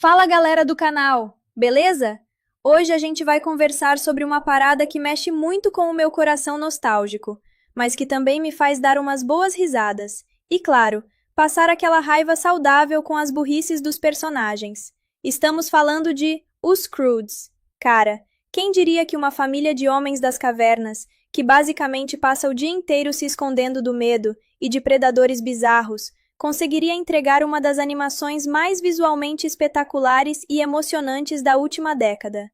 Fala galera do canal, beleza? Hoje a gente vai conversar sobre uma parada que mexe muito com o meu coração nostálgico, mas que também me faz dar umas boas risadas. E claro, passar aquela raiva saudável com as burrices dos personagens. Estamos falando de Os Croods. Cara, quem diria que uma família de homens das cavernas, que basicamente passa o dia inteiro se escondendo do medo e de predadores bizarros, conseguiria entregar uma das animações mais visualmente espetaculares e emocionantes da última década.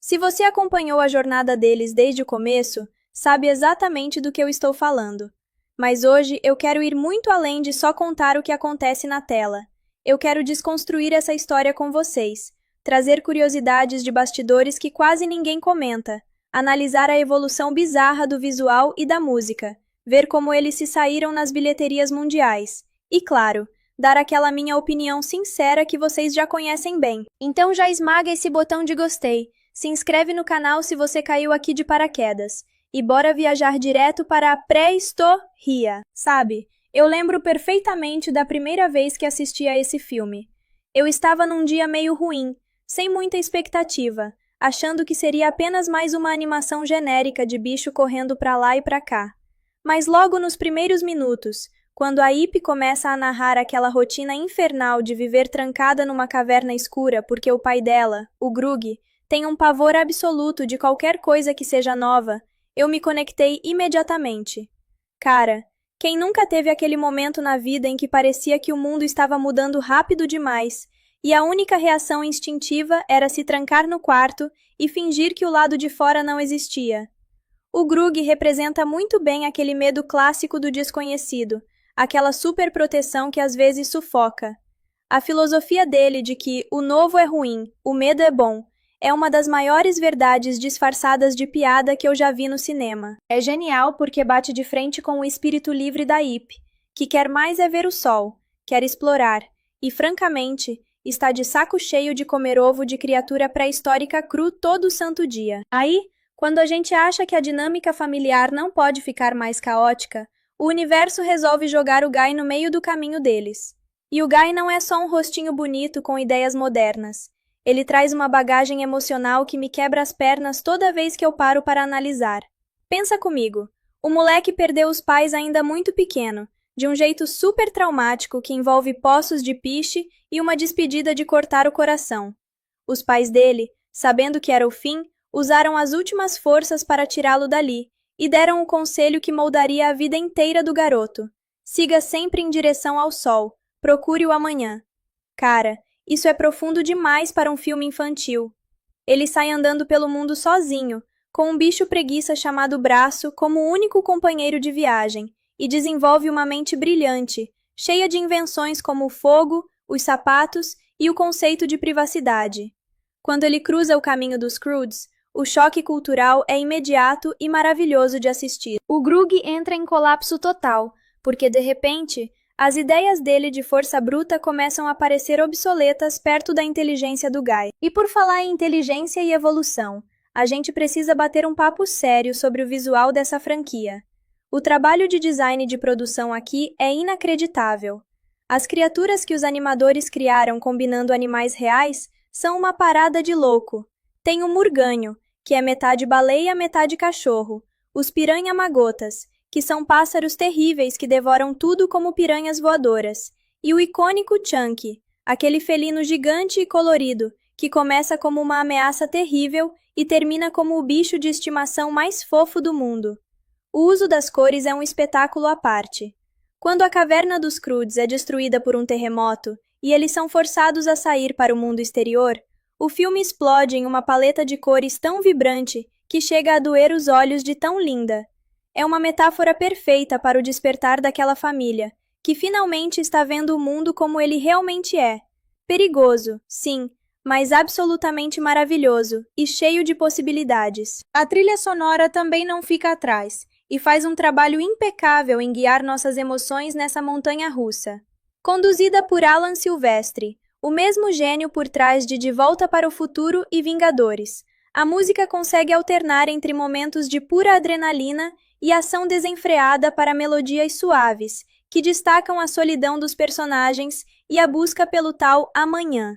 Se você acompanhou a jornada deles desde o começo, sabe exatamente do que eu estou falando. Mas hoje eu quero ir muito além de só contar o que acontece na tela. Eu quero desconstruir essa história com vocês, trazer curiosidades de bastidores que quase ninguém comenta, analisar a evolução bizarra do visual e da música, ver como eles se saíram nas bilheterias mundiais. E claro, dar aquela minha opinião sincera que vocês já conhecem bem. Então já esmaga esse botão de gostei, se inscreve no canal se você caiu aqui de paraquedas, e bora viajar direto para a pré-história. Sabe, eu lembro perfeitamente da primeira vez que assisti a esse filme. Eu estava num dia meio ruim, sem muita expectativa, achando que seria apenas mais uma animação genérica de bicho correndo pra lá e pra cá. Mas logo nos primeiros minutos, quando a Ip começa a narrar aquela rotina infernal de viver trancada numa caverna escura porque o pai dela, o Grug, tem um pavor absoluto de qualquer coisa que seja nova, eu me conectei imediatamente. Cara, quem nunca teve aquele momento na vida em que parecia que o mundo estava mudando rápido demais e a única reação instintiva era se trancar no quarto e fingir que o lado de fora não existia? O Grug representa muito bem aquele medo clássico do desconhecido, aquela superproteção que às vezes sufoca. A filosofia dele de que o novo é ruim, o medo é bom, é uma das maiores verdades disfarçadas de piada que eu já vi no cinema. É genial porque bate de frente com o espírito livre da Ip, que quer mais é ver o sol, quer explorar, e francamente, está de saco cheio de comer ovo de criatura pré-histórica cru todo santo dia. Aí, quando a gente acha que a dinâmica familiar não pode ficar mais caótica, o universo resolve jogar o Guy no meio do caminho deles. E o Guy não é só um rostinho bonito com ideias modernas. Ele traz uma bagagem emocional que me quebra as pernas toda vez que eu paro para analisar. Pensa comigo, o moleque perdeu os pais ainda muito pequeno, de um jeito super traumático que envolve poços de piche e uma despedida de cortar o coração. Os pais dele, sabendo que era o fim, usaram as últimas forças para tirá-lo dali, e deram o conselho que moldaria a vida inteira do garoto. Siga sempre em direção ao sol, procure o amanhã. Cara, isso é profundo demais para um filme infantil. Ele sai andando pelo mundo sozinho, com um bicho preguiça chamado Braço como único companheiro de viagem, e desenvolve uma mente brilhante, cheia de invenções como o fogo, os sapatos e o conceito de privacidade. Quando ele cruza o caminho dos Croods, o choque cultural é imediato e maravilhoso de assistir. O Grug entra em colapso total, porque de repente, as ideias dele de força bruta começam a parecer obsoletas perto da inteligência do Guy. E por falar em inteligência e evolução, a gente precisa bater um papo sério sobre o visual dessa franquia. O trabalho de design de produção aqui é inacreditável. As criaturas que os animadores criaram combinando animais reais são uma parada de louco. Tem o Murganho, que é metade baleia, metade cachorro, os piranha-magotas, que são pássaros terríveis que devoram tudo como piranhas voadoras, e o icônico Chunky, aquele felino gigante e colorido, que começa como uma ameaça terrível e termina como o bicho de estimação mais fofo do mundo. O uso das cores é um espetáculo à parte. Quando a caverna dos Croods é destruída por um terremoto e eles são forçados a sair para o mundo exterior, o filme explode em uma paleta de cores tão vibrante que chega a doer os olhos de tão linda. É uma metáfora perfeita para o despertar daquela família, que finalmente está vendo o mundo como ele realmente é. Perigoso, sim, mas absolutamente maravilhoso e cheio de possibilidades. A trilha sonora também não fica atrás e faz um trabalho impecável em guiar nossas emoções nessa montanha-russa. Conduzida por Alan Silvestri, o mesmo gênio por trás de Volta para o Futuro e Vingadores, a música consegue alternar entre momentos de pura adrenalina e ação desenfreada para melodias suaves, que destacam a solidão dos personagens e a busca pelo tal amanhã.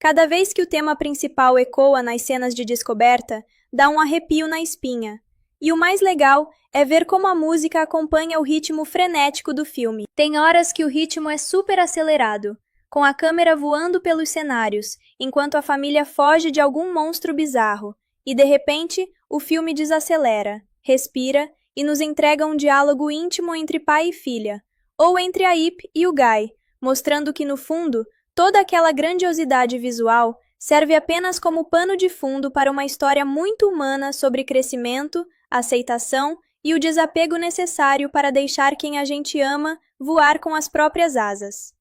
Cada vez que o tema principal ecoa nas cenas de descoberta, dá um arrepio na espinha. E o mais legal é ver como a música acompanha o ritmo frenético do filme. Tem horas que o ritmo é super acelerado, com a câmera voando pelos cenários, enquanto a família foge de algum monstro bizarro. E de repente, o filme desacelera, respira e nos entrega um diálogo íntimo entre pai e filha, ou entre a Ip e o Guy, mostrando que no fundo, toda aquela grandiosidade visual serve apenas como pano de fundo para uma história muito humana sobre crescimento, aceitação e o desapego necessário para deixar quem a gente ama voar com as próprias asas.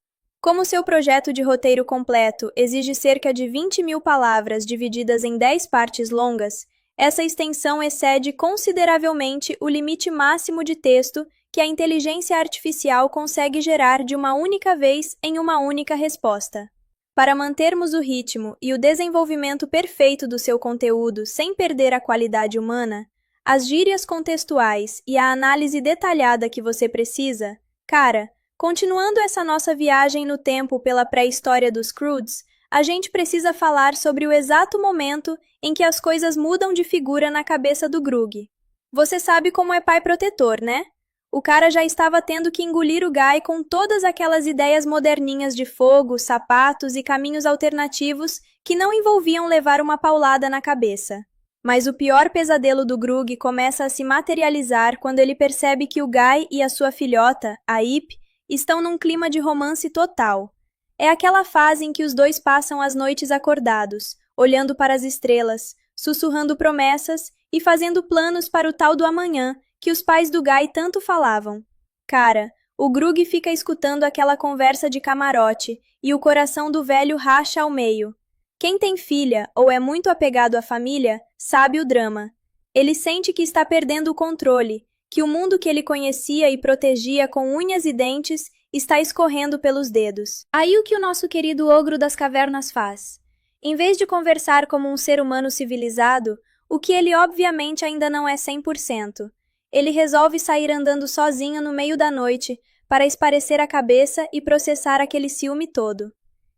Como seu projeto de roteiro completo exige cerca de 20.000 palavras divididas em 10 partes longas, essa extensão excede consideravelmente o limite máximo de texto que a inteligência artificial consegue gerar de uma única vez em uma única resposta. Para mantermos o ritmo e o desenvolvimento perfeito do seu conteúdo sem perder a qualidade humana, as gírias contextuais e a análise detalhada que você precisa, cara, continuando essa nossa viagem no tempo pela pré-história dos Croods, a gente precisa falar sobre o exato momento em que as coisas mudam de figura na cabeça do Grug. Você sabe como é pai protetor, né? O cara já estava tendo que engolir o Guy com todas aquelas ideias moderninhas de fogo, sapatos e caminhos alternativos que não envolviam levar uma paulada na cabeça. Mas o pior pesadelo do Grug começa a se materializar quando ele percebe que o Guy e a sua filhota, a Ip, estão num clima de romance total. É aquela fase em que os dois passam as noites acordados, olhando para as estrelas, sussurrando promessas e fazendo planos para o tal do amanhã que os pais do Guy tanto falavam. Cara, o Grug fica escutando aquela conversa de camarote e o coração do velho racha ao meio. Quem tem filha ou é muito apegado à família sabe o drama. Ele sente que está perdendo o controle, que o mundo que ele conhecia e protegia com unhas e dentes está escorrendo pelos dedos. Aí o que o nosso querido ogro das cavernas faz? Em vez de conversar como um ser humano civilizado, o que ele obviamente ainda não é 100%, ele resolve sair andando sozinho no meio da noite para esparecer a cabeça e processar aquele ciúme todo.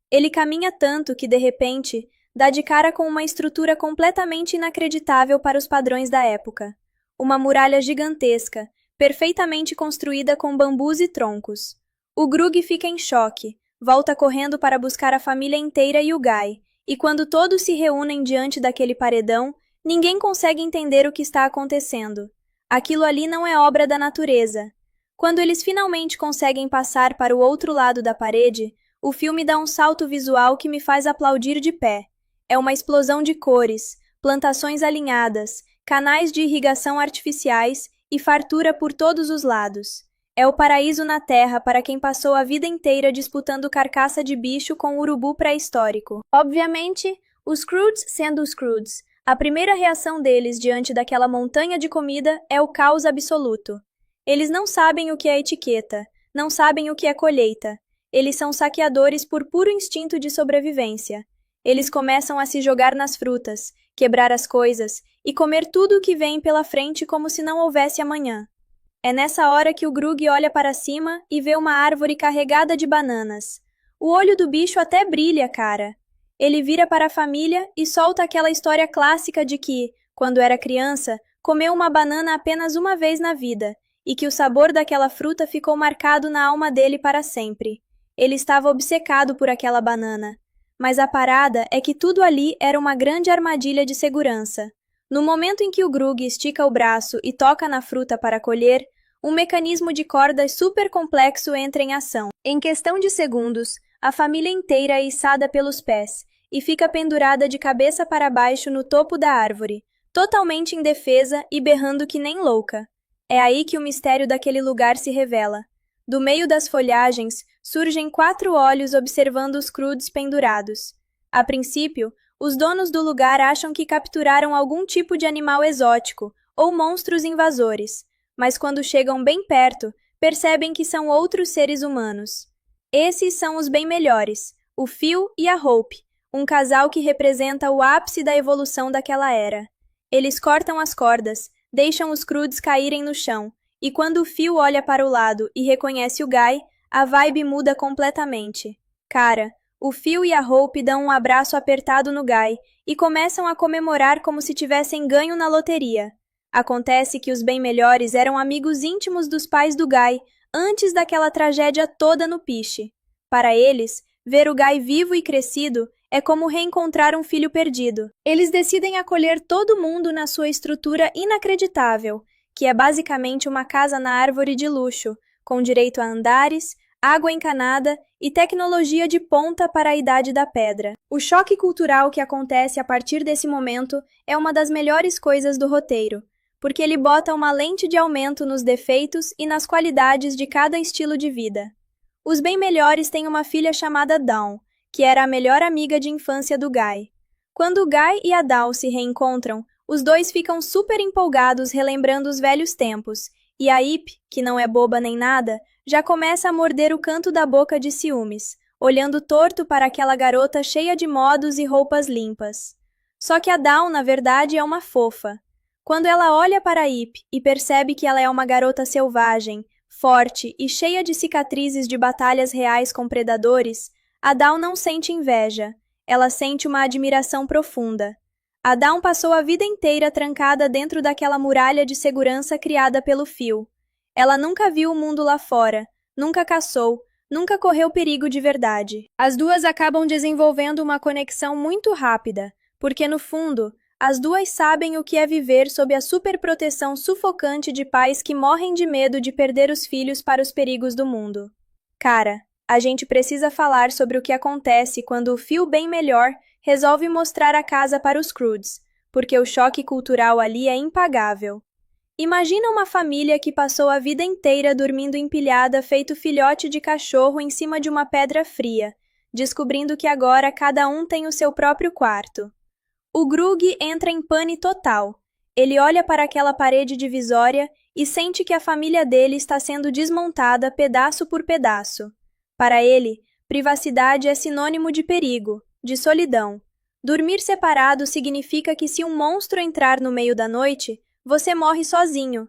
Ele caminha tanto que, de repente, dá de cara com uma estrutura completamente inacreditável para os padrões da época. Uma muralha gigantesca, perfeitamente construída com bambus e troncos. O Grug fica em choque, volta correndo para buscar a família inteira e o Guy, e quando todos se reúnem diante daquele paredão, ninguém consegue entender o que está acontecendo. Aquilo ali não é obra da natureza. Quando eles finalmente conseguem passar para o outro lado da parede, o filme dá um salto visual que me faz aplaudir de pé. É uma explosão de cores, plantações alinhadas, canais de irrigação artificiais e fartura por todos os lados. É o paraíso na Terra para quem passou a vida inteira disputando carcaça de bicho com urubu pré-histórico. Obviamente, os Croods sendo os Croods, a primeira reação deles diante daquela montanha de comida é o caos absoluto. Eles não sabem o que é etiqueta, não sabem o que é colheita. Eles são saqueadores por puro instinto de sobrevivência. Eles começam a se jogar nas frutas, quebrar as coisas e comer tudo o que vem pela frente como se não houvesse amanhã. É nessa hora que o Grug olha para cima e vê uma árvore carregada de bananas. O olho do bicho até brilha, cara. Ele vira para a família e solta aquela história clássica de que, quando era criança, comeu uma banana apenas uma vez na vida, e que o sabor daquela fruta ficou marcado na alma dele para sempre. Ele estava obcecado por aquela banana. Mas a parada é que tudo ali era uma grande armadilha de segurança. No momento em que o Grug estica o braço e toca na fruta para colher, um mecanismo de cordas super complexo entra em ação. Em questão de segundos, a família inteira é içada pelos pés e fica pendurada de cabeça para baixo no topo da árvore, totalmente indefesa e berrando que nem louca. É aí que o mistério daquele lugar se revela. Do meio das folhagens, surgem 4 olhos observando os Croods pendurados. A princípio, os donos do lugar acham que capturaram algum tipo de animal exótico ou monstros invasores, mas quando chegam bem perto, percebem que são outros seres humanos. Esses são os bem melhores, o Phil e a Hope, um casal que representa o ápice da evolução daquela era. Eles cortam as cordas, deixam os Croods caírem no chão, e quando o Phil olha para o lado e reconhece o Guy, a vibe muda completamente. Cara, O Phil e a Hope dão um abraço apertado no Guy e começam a comemorar como se tivessem ganho na loteria. Acontece que os bem-melhores eram amigos íntimos dos pais do Guy antes daquela tragédia toda no piche. Para eles, ver o Guy vivo e crescido é como reencontrar um filho perdido. Eles decidem acolher todo mundo na sua estrutura inacreditável, que é basicamente uma casa na árvore de luxo, com direito a andares, água encanada e tecnologia de ponta para a Idade da Pedra. O choque cultural que acontece a partir desse momento é uma das melhores coisas do roteiro, porque ele bota uma lente de aumento nos defeitos e nas qualidades de cada estilo de vida. Os bem-melhores têm uma filha chamada Dawn, que era a melhor amiga de infância do Guy. Quando o Guy e a Dawn se reencontram, os dois ficam super empolgados relembrando os velhos tempos, e a Ip, que não é boba nem nada, já começa a morder o canto da boca de ciúmes, olhando torto para aquela garota cheia de modos e roupas limpas. Só que a Dawn, na verdade, é uma fofa. Quando ela olha para a Ip e percebe que ela é uma garota selvagem, forte e cheia de cicatrizes de batalhas reais com predadores, a Dawn não sente inveja, ela sente uma admiração profunda. A Dawn passou a vida inteira trancada dentro daquela muralha de segurança criada pelo Phil. Ela nunca viu o mundo lá fora, nunca caçou, nunca correu perigo de verdade. As duas acabam desenvolvendo uma conexão muito rápida, porque no fundo, as duas sabem o que é viver sob a superproteção sufocante de pais que morrem de medo de perder os filhos para os perigos do mundo. Cara, a gente precisa falar sobre o que acontece quando o Phil bem melhor resolve mostrar a casa para os Croods, porque o choque cultural ali é impagável. Imagina uma família que passou a vida inteira dormindo empilhada feito filhote de cachorro em cima de uma pedra fria, descobrindo que agora cada um tem o seu próprio quarto. O Grug entra em pane total. Ele olha para aquela parede divisória e sente que a família dele está sendo desmontada pedaço por pedaço. Para ele, privacidade é sinônimo de perigo, de solidão. Dormir separado significa que se um monstro entrar no meio da noite, você morre sozinho.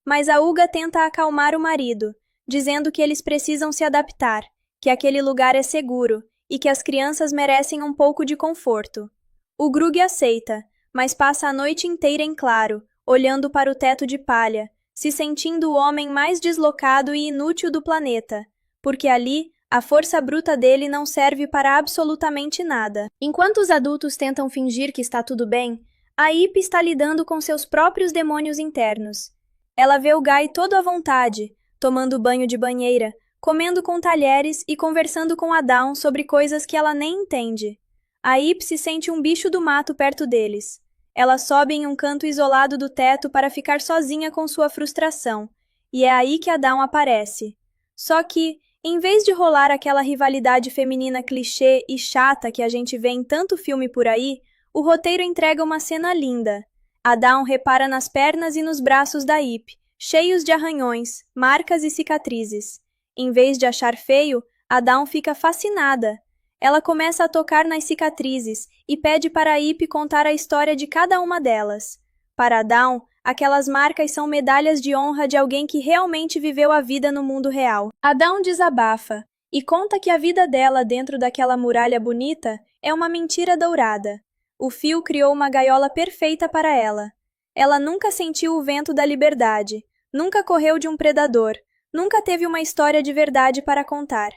Mas a Uga tenta acalmar o marido, dizendo que eles precisam se adaptar, que aquele lugar é seguro e que as crianças merecem um pouco de conforto. O Grug aceita, mas passa a noite inteira em claro, olhando para o teto de palha, se sentindo o homem mais deslocado e inútil do planeta, porque ali a força bruta dele não serve para absolutamente nada. Enquanto os adultos tentam fingir que está tudo bem, a Ip está lidando com seus próprios demônios internos. Ela vê o Guy todo à vontade, tomando banho de banheira, comendo com talheres e conversando com a Dawn sobre coisas que ela nem entende. A Ip se sente um bicho do mato perto deles. Ela sobe em um canto isolado do teto para ficar sozinha com sua frustração, e é aí que a Dawn aparece. Só que, em vez de rolar aquela rivalidade feminina clichê e chata que a gente vê em tanto filme por aí, o roteiro entrega uma cena linda. A Dawn repara nas pernas e nos braços da Ip, cheios de arranhões, marcas e cicatrizes. Em vez de achar feio, a Dawn fica fascinada. Ela começa a tocar nas cicatrizes e pede para a Ip contar a história de cada uma delas. Para a Dawn, aquelas marcas são medalhas de honra de alguém que realmente viveu a vida no mundo real. A Dawn desabafa e conta que a vida dela dentro daquela muralha bonita é uma mentira dourada. O Phil criou uma gaiola perfeita para ela. Ela nunca sentiu o vento da liberdade, nunca correu de um predador, nunca teve uma história de verdade para contar.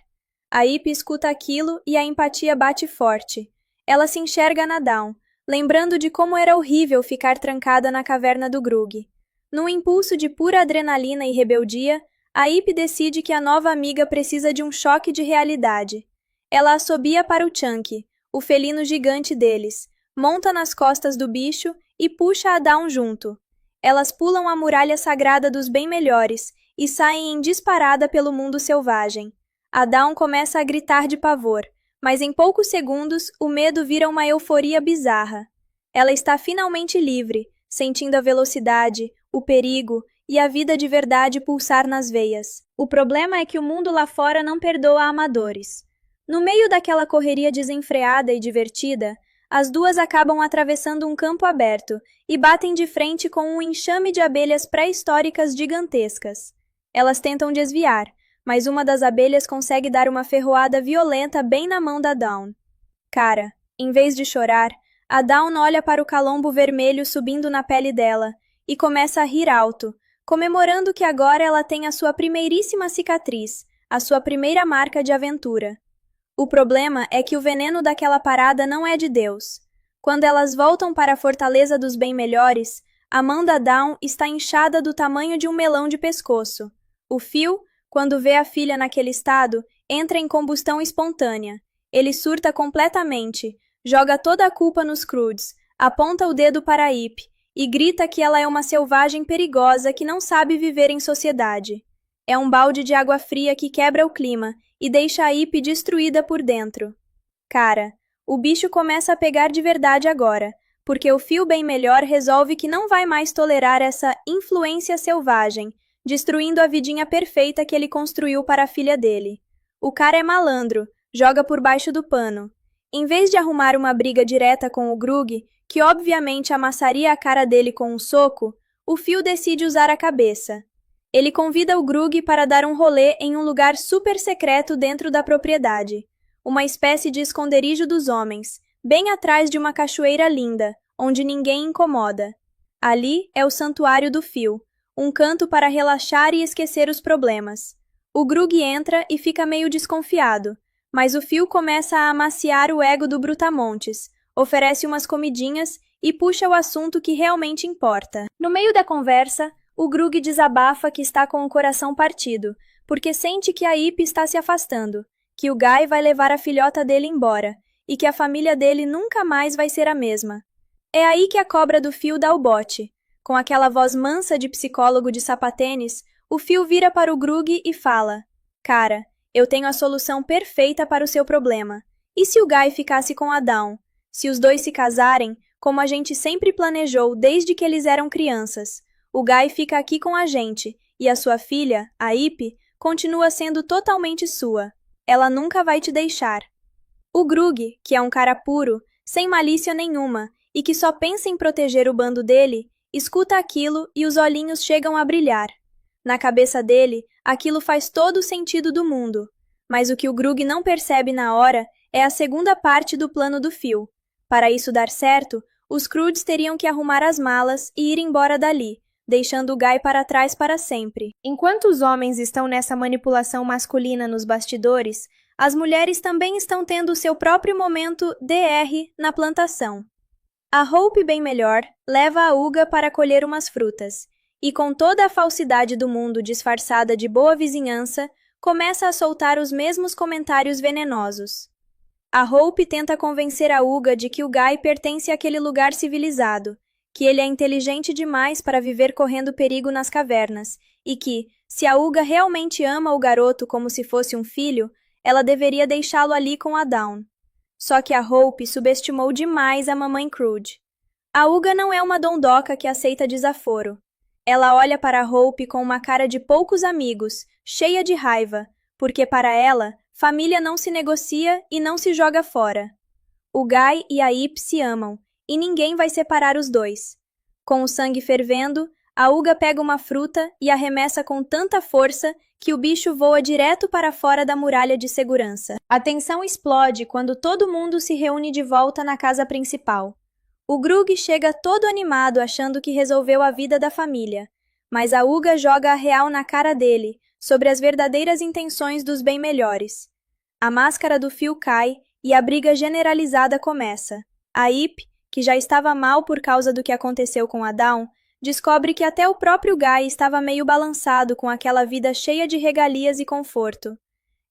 A Ip escuta aquilo e a empatia bate forte. Ela se enxerga na Dawn, lembrando de como era horrível ficar trancada na caverna do Grug. Num impulso de pura adrenalina e rebeldia, a Ip decide que a nova amiga precisa de um choque de realidade. Ela assobia para o Chunky, o felino gigante deles, monta nas costas do bicho e puxa a Dawn junto. Elas pulam a muralha sagrada dos bem-melhores e saem em disparada pelo mundo selvagem. A Dawn começa a gritar de pavor, mas em poucos segundos o medo vira uma euforia bizarra. Ela está finalmente livre, sentindo a velocidade, o perigo e a vida de verdade pulsar nas veias. O problema é que o mundo lá fora não perdoa amadores. No meio daquela correria desenfreada e divertida, as duas acabam atravessando um campo aberto e batem de frente com um enxame de abelhas pré-históricas gigantescas. Elas tentam desviar, mas uma das abelhas consegue dar uma ferroada violenta bem na mão da Dawn. Cara, em vez de chorar, a Dawn olha para o calombo vermelho subindo na pele dela e começa a rir alto, comemorando que agora ela tem a sua primeiríssima cicatriz, a sua primeira marca de aventura. O problema é que o veneno daquela parada não é de Deus. Quando elas voltam para a Fortaleza dos Bem-Melhores, a mão da Dawn está inchada do tamanho de um melão de pescoço. O Phil, quando vê a filha naquele estado, entra em combustão espontânea. Ele surta completamente, joga toda a culpa nos Croods, aponta o dedo para a Ip e grita que ela é uma selvagem perigosa que não sabe viver em sociedade. É um balde de água fria que quebra o clima e deixa a Ip destruída por dentro. Cara, o bicho começa a pegar de verdade agora, porque o Phil bem melhor resolve que não vai mais tolerar essa influência selvagem, destruindo a vidinha perfeita que ele construiu para a filha dele. O cara é malandro, joga por baixo do pano. Em vez de arrumar uma briga direta com o Grug, que obviamente amassaria a cara dele com um soco, o Phil decide usar a cabeça. Ele convida o Grug para dar um rolê em um lugar super secreto dentro da propriedade, uma espécie de esconderijo dos homens, bem atrás de uma cachoeira linda, onde ninguém incomoda. Ali é o santuário do Phil, um canto para relaxar e esquecer os problemas. O Grug entra e fica meio desconfiado, mas o Phil começa a amaciar o ego do Brutamontes, oferece umas comidinhas e puxa o assunto que realmente importa. No meio da conversa, o Grug desabafa que está com o coração partido, porque sente que a Ip está se afastando, que o Guy vai levar a filhota dele embora, e que a família dele nunca mais vai ser a mesma. É aí que a cobra do Phil dá o bote. Com aquela voz mansa de psicólogo de sapatênis, o Phil vira para o Grug e fala: Cara, eu tenho a solução perfeita para o seu problema. E se o Guy ficasse com a Dawn? Se os dois se casarem, como a gente sempre planejou desde que eles eram crianças? O Guy fica aqui com a gente, e a sua filha, a Ip, continua sendo totalmente sua. Ela nunca vai te deixar. O Grug, que é um cara puro, sem malícia nenhuma, e que só pensa em proteger o bando dele, escuta aquilo e os olhinhos chegam a brilhar. Na cabeça dele, aquilo faz todo o sentido do mundo. Mas o que o Grug não percebe na hora é a segunda parte do plano do Phil. Para isso dar certo, os Croods teriam que arrumar as malas e ir embora dali, deixando o Guy para trás para sempre. Enquanto os homens estão nessa manipulação masculina nos bastidores, as mulheres também estão tendo o seu próprio momento DR na plantação. A Hope bem melhor leva a Uga para colher umas frutas, e com toda a falsidade do mundo disfarçada de boa vizinhança, começa a soltar os mesmos comentários venenosos. A Hope tenta convencer a Uga de que o Guy pertence àquele lugar civilizado, que ele é inteligente demais para viver correndo perigo nas cavernas, e que, se a Uga realmente ama o garoto como se fosse um filho, ela deveria deixá-lo ali com a Dawn. Só que a Hope subestimou demais a mamãe Crude. A Uga não é uma dondoca que aceita desaforo. Ela olha para a Hope com uma cara de poucos amigos, cheia de raiva, porque para ela, família não se negocia e não se joga fora. O Guy e a Ip se amam, e ninguém vai separar os dois. Com o sangue fervendo, a Uga pega uma fruta e arremessa com tanta força que o bicho voa direto para fora da muralha de segurança. A tensão explode quando todo mundo se reúne de volta na casa principal. O Grug chega todo animado achando que resolveu a vida da família, mas a Uga joga a real na cara dele, sobre as verdadeiras intenções dos bem-melhores. A máscara do Phil cai e a briga generalizada começa. A Ip, que já estava mal por causa do que aconteceu com a Dawn, descobre que até o próprio Guy estava meio balançado com aquela vida cheia de regalias e conforto.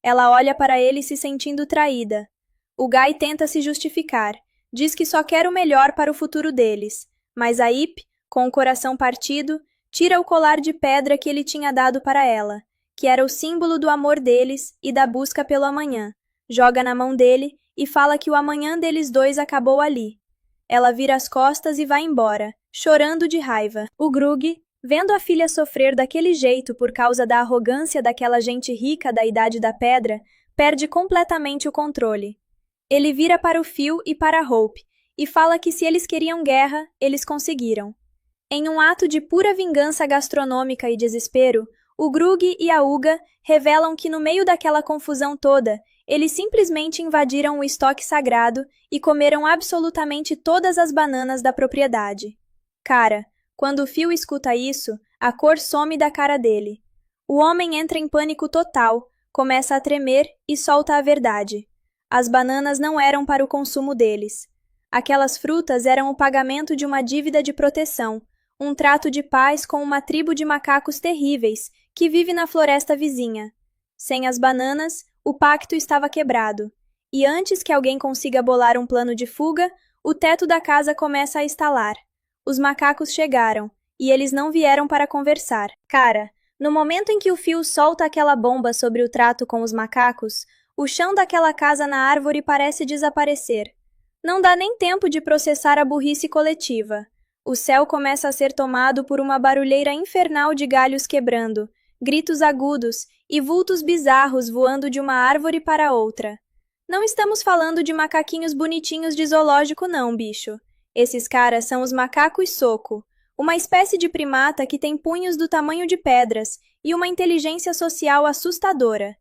Ela olha para ele se sentindo traída. O Guy tenta se justificar, diz que só quer o melhor para o futuro deles, mas a Ip, com o coração partido, tira o colar de pedra que ele tinha dado para ela, que era o símbolo do amor deles e da busca pelo amanhã, joga na mão dele e fala que o amanhã deles dois acabou ali. Ela vira as costas e vai embora, chorando de raiva. O Grug, vendo a filha sofrer daquele jeito por causa da arrogância daquela gente rica da Idade da Pedra, perde completamente o controle. Ele vira para o Phil e para a Hope, e fala que se eles queriam guerra, eles conseguiram. Em um ato de pura vingança gastronômica e desespero, O Grug e a Uga revelam que no meio daquela confusão toda, eles simplesmente invadiram o estoque sagrado e comeram absolutamente todas as bananas da propriedade. Cara, quando o Phil escuta isso, a cor some da cara dele. O homem entra em pânico total, começa a tremer e solta a verdade. As bananas não eram para o consumo deles. Aquelas frutas eram o pagamento de uma dívida de proteção, um trato de paz com uma tribo de macacos terríveis que vive na floresta vizinha. Sem as bananas, o pacto estava quebrado. E antes que alguém consiga bolar um plano de fuga, o teto da casa começa a estalar. Os macacos chegaram, e eles não vieram para conversar. Cara, no momento em que o Phil solta aquela bomba sobre o trato com os macacos, o chão daquela casa na árvore parece desaparecer. Não dá nem tempo de processar a burrice coletiva. O céu começa a ser tomado por uma barulheira infernal de galhos quebrando, gritos agudos e vultos bizarros voando de uma árvore para outra. Não estamos falando de macaquinhos bonitinhos de zoológico não, bicho. Esses caras são os macacos soco, uma espécie de primata que tem punhos do tamanho de pedras e uma inteligência social assustadora.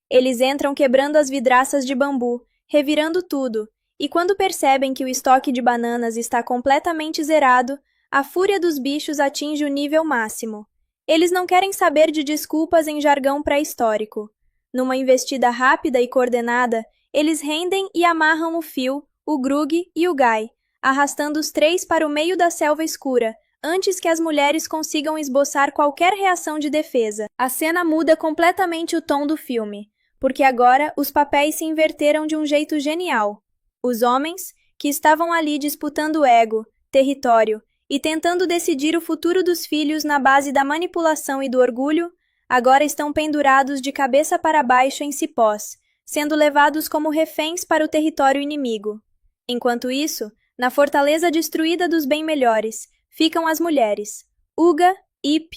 Eles entram quebrando as vidraças de bambu, revirando tudo, e quando percebem que o estoque de bananas está completamente zerado, a fúria dos bichos atinge o nível máximo. Eles não querem saber de desculpas em jargão pré-histórico. Numa investida rápida e coordenada, eles rendem e amarram o Phil, o Grug e o Guy, arrastando os três para o meio da selva escura, antes que as mulheres consigam esboçar qualquer reação de defesa. A cena muda completamente o tom do filme, porque agora os papéis se inverteram de um jeito genial. Os homens, que estavam ali disputando ego, território e tentando decidir o futuro dos filhos na base da manipulação e do orgulho, agora estão pendurados de cabeça para baixo em cipós, sendo levados como reféns para o território inimigo. Enquanto isso, na fortaleza destruída dos bem-melhores, ficam as mulheres, Uga, Ip,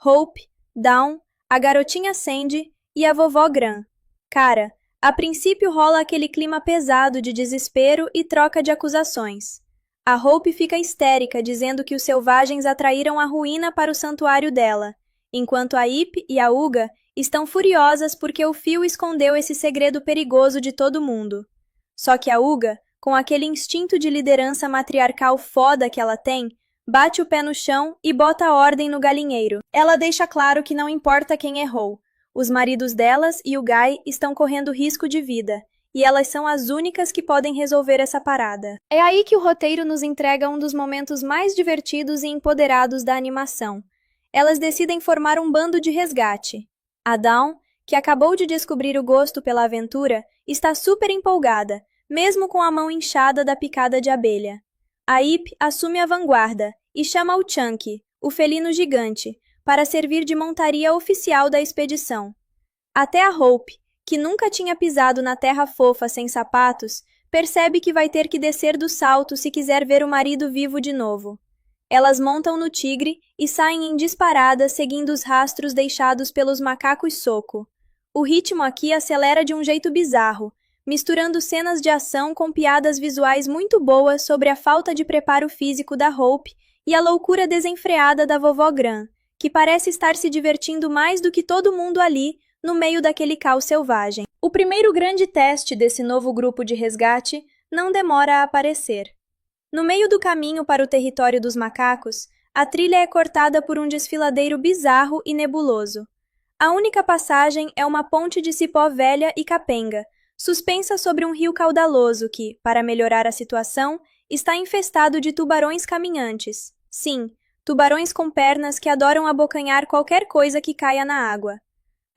Hope, Dawn, a garotinha Sandy e a vovó Gran. Cara, a princípio rola aquele clima pesado de desespero e troca de acusações. A Hope fica histérica dizendo que os selvagens atraíram a ruína para o santuário dela, enquanto a Ip e a Uga estão furiosas porque o Phil escondeu esse segredo perigoso de todo mundo. Só que a Uga, com aquele instinto de liderança matriarcal foda que ela tem, bate o pé no chão e bota ordem no galinheiro. Ela deixa claro que não importa quem errou. Os maridos delas e o Guy estão correndo risco de vida, e elas são as únicas que podem resolver essa parada. É aí que o roteiro nos entrega um dos momentos mais divertidos e empoderados da animação. Elas decidem formar um bando de resgate. A Dawn, que acabou de descobrir o gosto pela aventura, está super empolgada, mesmo com a mão inchada da picada de abelha. A Ip assume a vanguarda e chama o Chunky, o felino gigante, para servir de montaria oficial da expedição. Até a Hope, que nunca tinha pisado na terra fofa sem sapatos, percebe que vai ter que descer do salto se quiser ver o marido vivo de novo. Elas montam no tigre e saem em disparada seguindo os rastros deixados pelos macacos soco. O ritmo aqui acelera de um jeito bizarro, misturando cenas de ação com piadas visuais muito boas sobre a falta de preparo físico da Hope e a loucura desenfreada da vovó Gran, que parece estar se divertindo mais do que todo mundo ali, no meio daquele caos selvagem. O primeiro grande teste desse novo grupo de resgate não demora a aparecer. No meio do caminho para o território dos macacos, a trilha é cortada por um desfiladeiro bizarro e nebuloso. A única passagem é uma ponte de cipó velha e capenga, suspensa sobre um rio caudaloso que, para melhorar a situação, está infestado de tubarões caminhantes. Sim, tubarões com pernas que adoram abocanhar qualquer coisa que caia na água.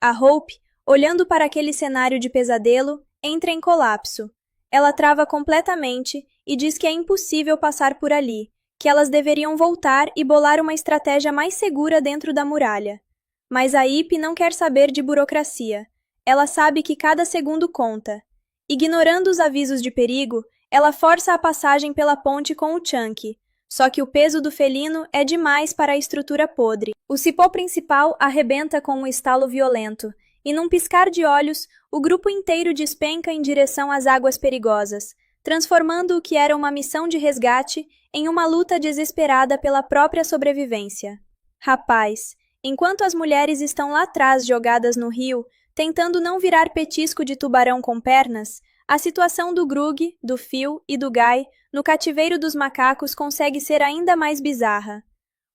A Hope, olhando para aquele cenário de pesadelo, entra em colapso. Ela trava completamente e diz que é impossível passar por ali, que elas deveriam voltar e bolar uma estratégia mais segura dentro da muralha. Mas a Ip não quer saber de burocracia. Ela sabe que cada segundo conta. Ignorando os avisos de perigo, ela força a passagem pela ponte com o Chunky. Só que o peso do felino é demais para a estrutura podre. O cipó principal arrebenta com um estalo violento, e num piscar de olhos, o grupo inteiro despenca em direção às águas perigosas, transformando o que era uma missão de resgate em uma luta desesperada pela própria sobrevivência. Rapaz, Enquanto as mulheres estão lá atrás jogadas no rio, tentando não virar petisco de tubarão com pernas, a situação do Grug, do Phil e do Guy no cativeiro dos macacos consegue ser ainda mais bizarra.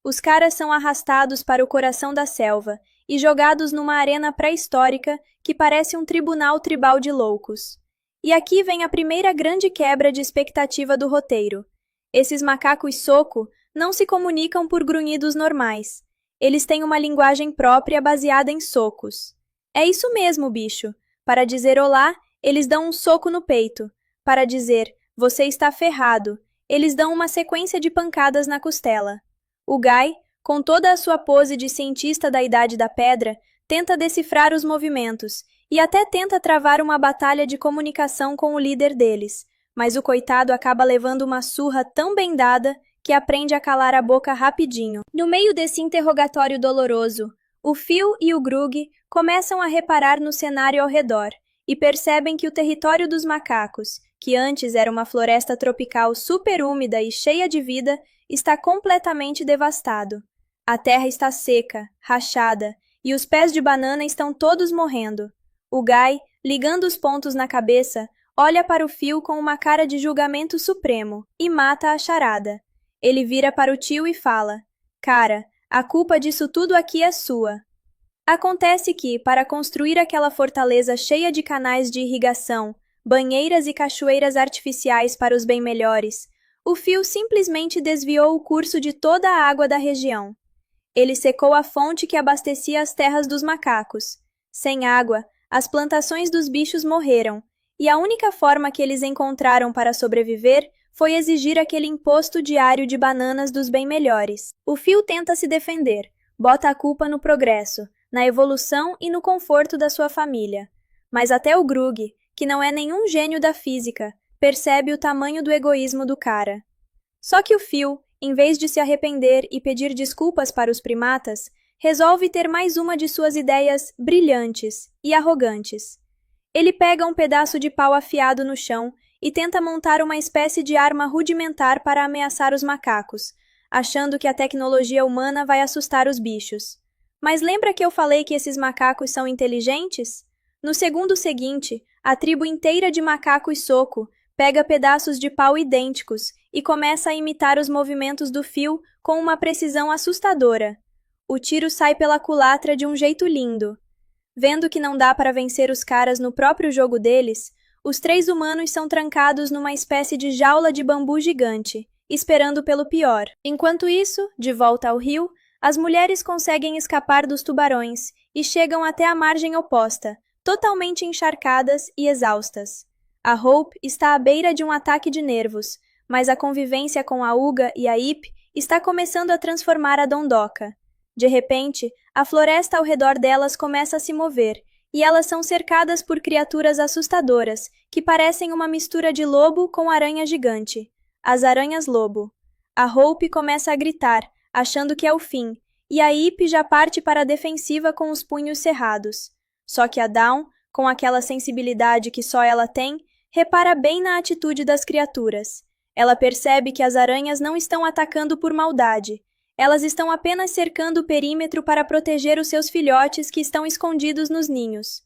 Os caras são arrastados para o coração da selva e jogados numa arena pré-histórica que parece um tribunal tribal de loucos. E aqui vem a primeira grande quebra de expectativa do roteiro. Esses macacos soco não se comunicam por grunhidos normais. Eles têm uma linguagem própria baseada em socos. É isso mesmo, bicho. Para dizer olá, eles dão um soco no peito. Para dizer você está ferrado, eles dão uma sequência de pancadas na costela. O Guy, com toda a sua pose de cientista da Idade da Pedra, tenta decifrar os movimentos e até tenta travar uma batalha de comunicação com o líder deles, mas o coitado acaba levando uma surra tão bem dada que aprende a calar a boca rapidinho. No meio desse interrogatório doloroso, o Phil e o Grug começam a reparar no cenário ao redor e percebem que o território dos macacos, que antes era uma floresta tropical super úmida e cheia de vida, está completamente devastado. A terra está seca, rachada, e os pés de banana estão todos morrendo. O Guy, ligando os pontos na cabeça, olha para o Phil com uma cara de julgamento supremo e mata a charada. Ele vira para o tio e fala: "Cara, a culpa disso tudo aqui é sua." Acontece que, para construir aquela fortaleza cheia de canais de irrigação, banheiras e cachoeiras artificiais para os bem melhores, o Phil simplesmente desviou o curso de toda a água da região. Ele secou a fonte que abastecia as terras dos macacos. Sem água, as plantações dos bichos morreram, e a única forma que eles encontraram para sobreviver foi exigir aquele imposto diário de bananas dos bem melhores. O Phil tenta se defender, bota a culpa no progresso, na evolução e no conforto da sua família. Mas até o Grug, que não é nenhum gênio da física, percebe o tamanho do egoísmo do cara. Só que o Phil, em vez de se arrepender e pedir desculpas para os primatas, resolve ter mais uma de suas ideias brilhantes e arrogantes. Ele pega um pedaço de pau afiado no chão e tenta montar uma espécie de arma rudimentar para ameaçar os macacos, achando que a tecnologia humana vai assustar os bichos. Mas lembra que eu falei que esses macacos são inteligentes? No segundo seguinte, a tribo inteira de macacos soco pega pedaços de pau idênticos e começa a imitar os movimentos do Phil com uma precisão assustadora. O tiro sai pela culatra de um jeito lindo. Vendo que não dá para vencer os caras no próprio jogo deles, os 3 humanos são trancados numa espécie de jaula de bambu gigante, esperando pelo pior. Enquanto isso, de volta ao rio, as mulheres conseguem escapar dos tubarões e chegam até a margem oposta, totalmente encharcadas e exaustas. A Hope está à beira de um ataque de nervos, mas a convivência com a Uga e a Ip está começando a transformar a Dondoca. De repente, a floresta ao redor delas começa a se mover, e elas são cercadas por criaturas assustadoras, que parecem uma mistura de lobo com aranha gigante. As aranhas-lobo. A Hope começa a gritar, achando que é o fim, e a Ip já parte para a defensiva com os punhos cerrados. Só que a Dawn, com aquela sensibilidade que só ela tem, repara bem na atitude das criaturas. Ela percebe que as aranhas não estão atacando por maldade. Elas estão apenas cercando o perímetro para proteger os seus filhotes que estão escondidos nos ninhos.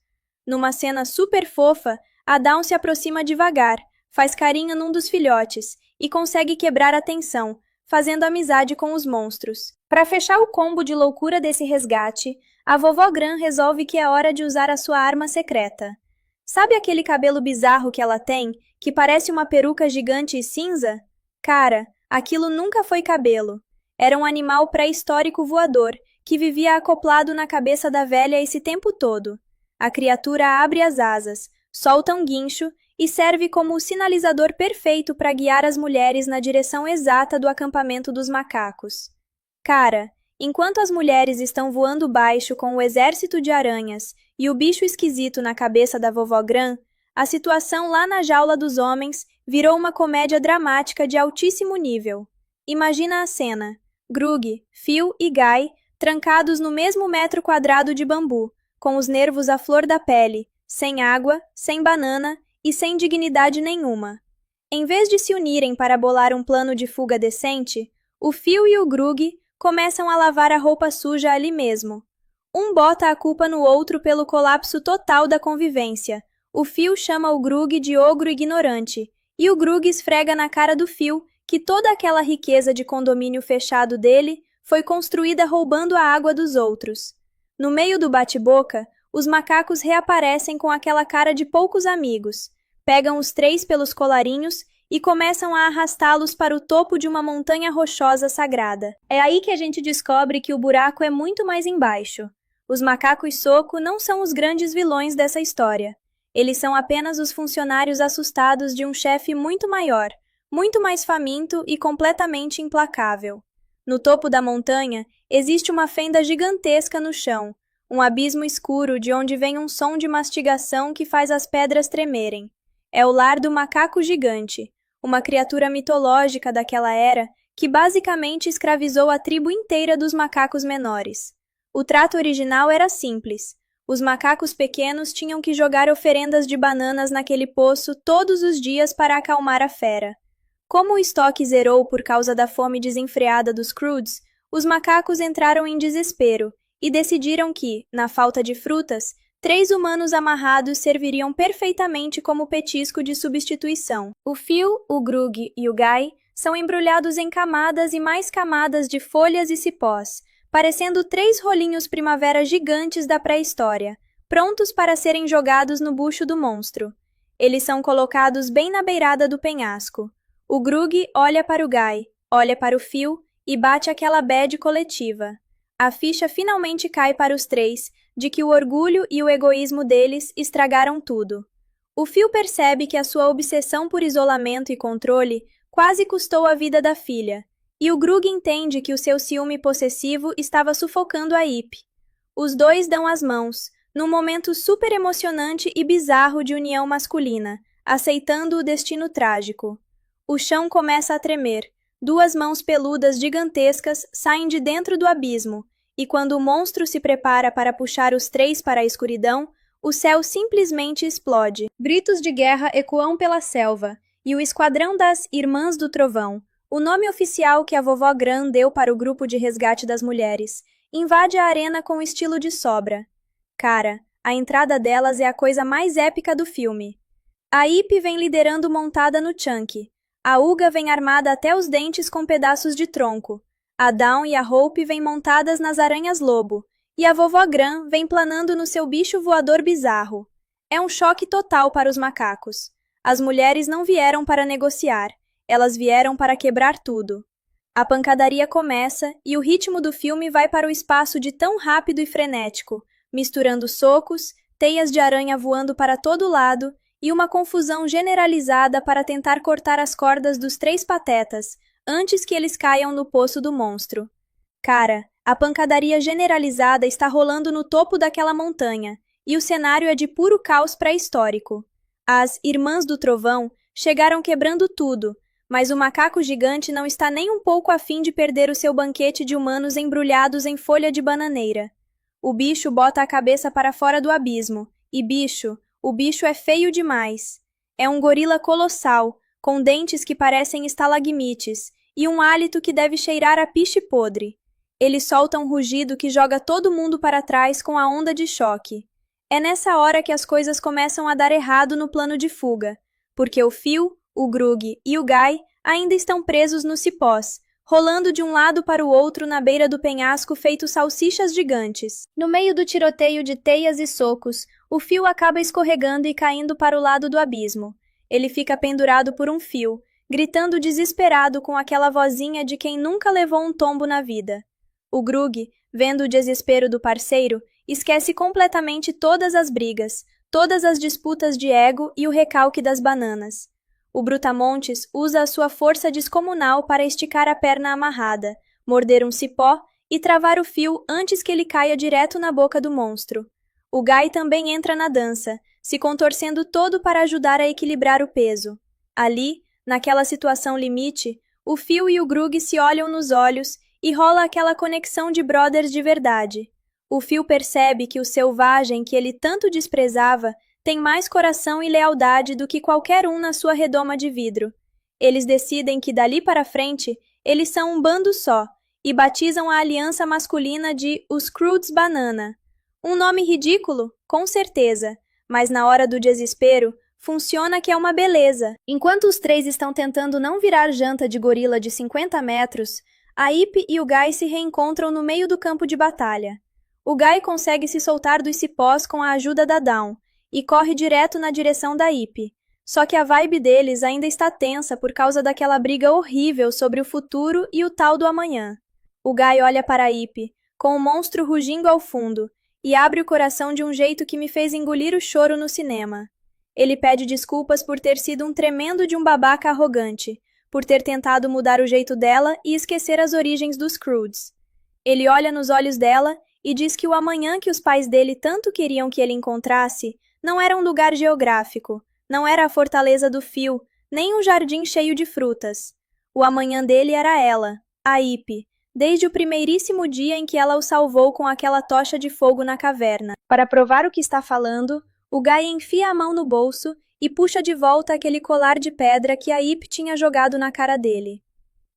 Numa cena super fofa, a Dawn se aproxima devagar, faz carinho num dos filhotes e consegue quebrar a tensão, fazendo amizade com os monstros. Para fechar o combo de loucura desse resgate, a vovó Gran resolve que é hora de usar a sua arma secreta. Sabe aquele cabelo bizarro que ela tem, que parece uma peruca gigante e cinza? Cara, aquilo nunca foi cabelo. Era um animal pré-histórico voador, que vivia acoplado na cabeça da velha esse tempo todo. A criatura abre as asas, solta um guincho e serve como o sinalizador perfeito para guiar as mulheres na direção exata do acampamento dos macacos. Cara, enquanto as mulheres estão voando baixo com o exército de aranhas e o bicho esquisito na cabeça da vovó Gran, a situação lá na jaula dos homens virou uma comédia dramática de altíssimo nível. Imagina a cena. Grug, Phil e Guy trancados no mesmo metro quadrado de bambu, com os nervos à flor da pele, sem água, sem banana e sem dignidade nenhuma. Em vez de se unirem para bolar um plano de fuga decente, o Phil e o Grug começam a lavar a roupa suja ali mesmo. Um bota a culpa no outro pelo colapso total da convivência. O Phil chama o Grug de ogro ignorante, e o Grug esfrega na cara do Phil que toda aquela riqueza de condomínio fechado dele foi construída roubando a água dos outros. No meio do bate-boca, os macacos reaparecem com aquela cara de poucos amigos, pegam os três pelos colarinhos e começam a arrastá-los para o topo de uma montanha rochosa sagrada. É aí que a gente descobre que o buraco é muito mais embaixo. Os macacos soco não são os grandes vilões dessa história. Eles são apenas os funcionários assustados de um chefe muito maior, muito mais faminto e completamente implacável. No topo da montanha, existe uma fenda gigantesca no chão, um abismo escuro de onde vem um som de mastigação que faz as pedras tremerem. É o lar do macaco gigante, uma criatura mitológica daquela era que basicamente escravizou a tribo inteira dos macacos menores. O trato original era simples. Os macacos pequenos tinham que jogar oferendas de bananas naquele poço todos os dias para acalmar a fera. Como o estoque zerou por causa da fome desenfreada dos Croods, os macacos entraram em desespero e decidiram que, na falta de frutas, 3 humanos amarrados serviriam perfeitamente como petisco de substituição. O Phil, o Grug e o Guy são embrulhados em camadas e mais camadas de folhas e cipós, parecendo 3 rolinhos primavera gigantes da pré-história, prontos para serem jogados no bucho do monstro. Eles são colocados bem na beirada do penhasco. O Grug olha para o Guy, olha para o Phil e bate aquela bad coletiva. A ficha finalmente cai para os 3, de que o orgulho e o egoísmo deles estragaram tudo. O Phil percebe que a sua obsessão por isolamento e controle quase custou a vida da filha, e o Grug entende que o seu ciúme possessivo estava sufocando a Ip. Os dois dão as mãos, num momento super emocionante e bizarro de união masculina, aceitando o destino trágico. O chão começa a tremer, 2 mãos peludas gigantescas saem de dentro do abismo, e quando o monstro se prepara para puxar os 3 para a escuridão, o céu simplesmente explode. Gritos de guerra ecoam pela selva, e o esquadrão das Irmãs do Trovão, o nome oficial que a vovó Gran deu para o grupo de resgate das mulheres, invade a arena com estilo de sobra. Cara, a entrada delas é a coisa mais épica do filme. A Ip vem liderando montada no Chunky. A Uga vem armada até os dentes com pedaços de tronco. A Dawn e a Hope vêm montadas nas aranhas-lobo. E a vovó Gran vem planando no seu bicho voador bizarro. É um choque total para os macacos. As mulheres não vieram para negociar. Elas vieram para quebrar tudo. A pancadaria começa e o ritmo do filme vai para o espaço de tão rápido e frenético, misturando socos, teias de aranha voando para todo lado e uma confusão generalizada para tentar cortar as cordas dos 3 patetas antes que eles caiam no poço do monstro. Cara, a pancadaria generalizada está rolando no topo daquela montanha e o cenário é de puro caos pré-histórico. As Irmãs do Trovão chegaram quebrando tudo, mas o macaco gigante não está nem um pouco afim de perder o seu banquete de humanos embrulhados em folha de bananeira. O bicho bota a cabeça para fora do abismo, e o bicho é feio demais. É um gorila colossal, com dentes que parecem estalagmites, e um hálito que deve cheirar a piche podre. Ele solta um rugido que joga todo mundo para trás com a onda de choque. É nessa hora que as coisas começam a dar errado no plano de fuga, porque o Phil, o Grug e o Guy ainda estão presos nos cipós, rolando de um lado para o outro na beira do penhasco feito salsichas gigantes. No meio do tiroteio de teias e socos, o Phil acaba escorregando e caindo para o lado do abismo. Ele fica pendurado por um fio, gritando desesperado com aquela vozinha de quem nunca levou um tombo na vida. O Grug, vendo o desespero do parceiro, esquece completamente todas as brigas, todas as disputas de ego e o recalque das bananas. O Brutamontes usa a sua força descomunal para esticar a perna amarrada, morder um cipó e travar o fio antes que ele caia direto na boca do monstro. O Guy também entra na dança, se contorcendo todo para ajudar a equilibrar o peso. Ali, naquela situação limite, o Phil e o Grug se olham nos olhos e rola aquela conexão de brothers de verdade. O Phil percebe que o selvagem que ele tanto desprezava tem mais coração e lealdade do que qualquer um na sua redoma de vidro. Eles decidem que dali para frente eles são um bando só e batizam a aliança masculina de os Croods Banana. Um nome ridículo? Com certeza, mas na hora do desespero, funciona que é uma beleza. Enquanto os três estão tentando não virar janta de gorila de 50 metros, a Ip e o Guy se reencontram no meio do campo de batalha. O Guy consegue se soltar dos cipós com a ajuda da Dawn e corre direto na direção da Ip. Só que a vibe deles ainda está tensa por causa daquela briga horrível sobre o futuro e o tal do amanhã. O Guy olha para a Ip, com o monstro rugindo ao fundo, e abre o coração de um jeito que me fez engolir o choro no cinema. Ele pede desculpas por ter sido um tremendo de um babaca arrogante, por ter tentado mudar o jeito dela e esquecer as origens dos Croods. Ele olha nos olhos dela e diz que o amanhã que os pais dele tanto queriam que ele encontrasse não era um lugar geográfico, não era a fortaleza do fio, nem um jardim cheio de frutas. O amanhã dele era ela, a Ip, desde o primeiríssimo dia em que ela o salvou com aquela tocha de fogo na caverna. Para provar o que está falando, o Guy enfia a mão no bolso e puxa de volta aquele colar de pedra que a Ip tinha jogado na cara dele.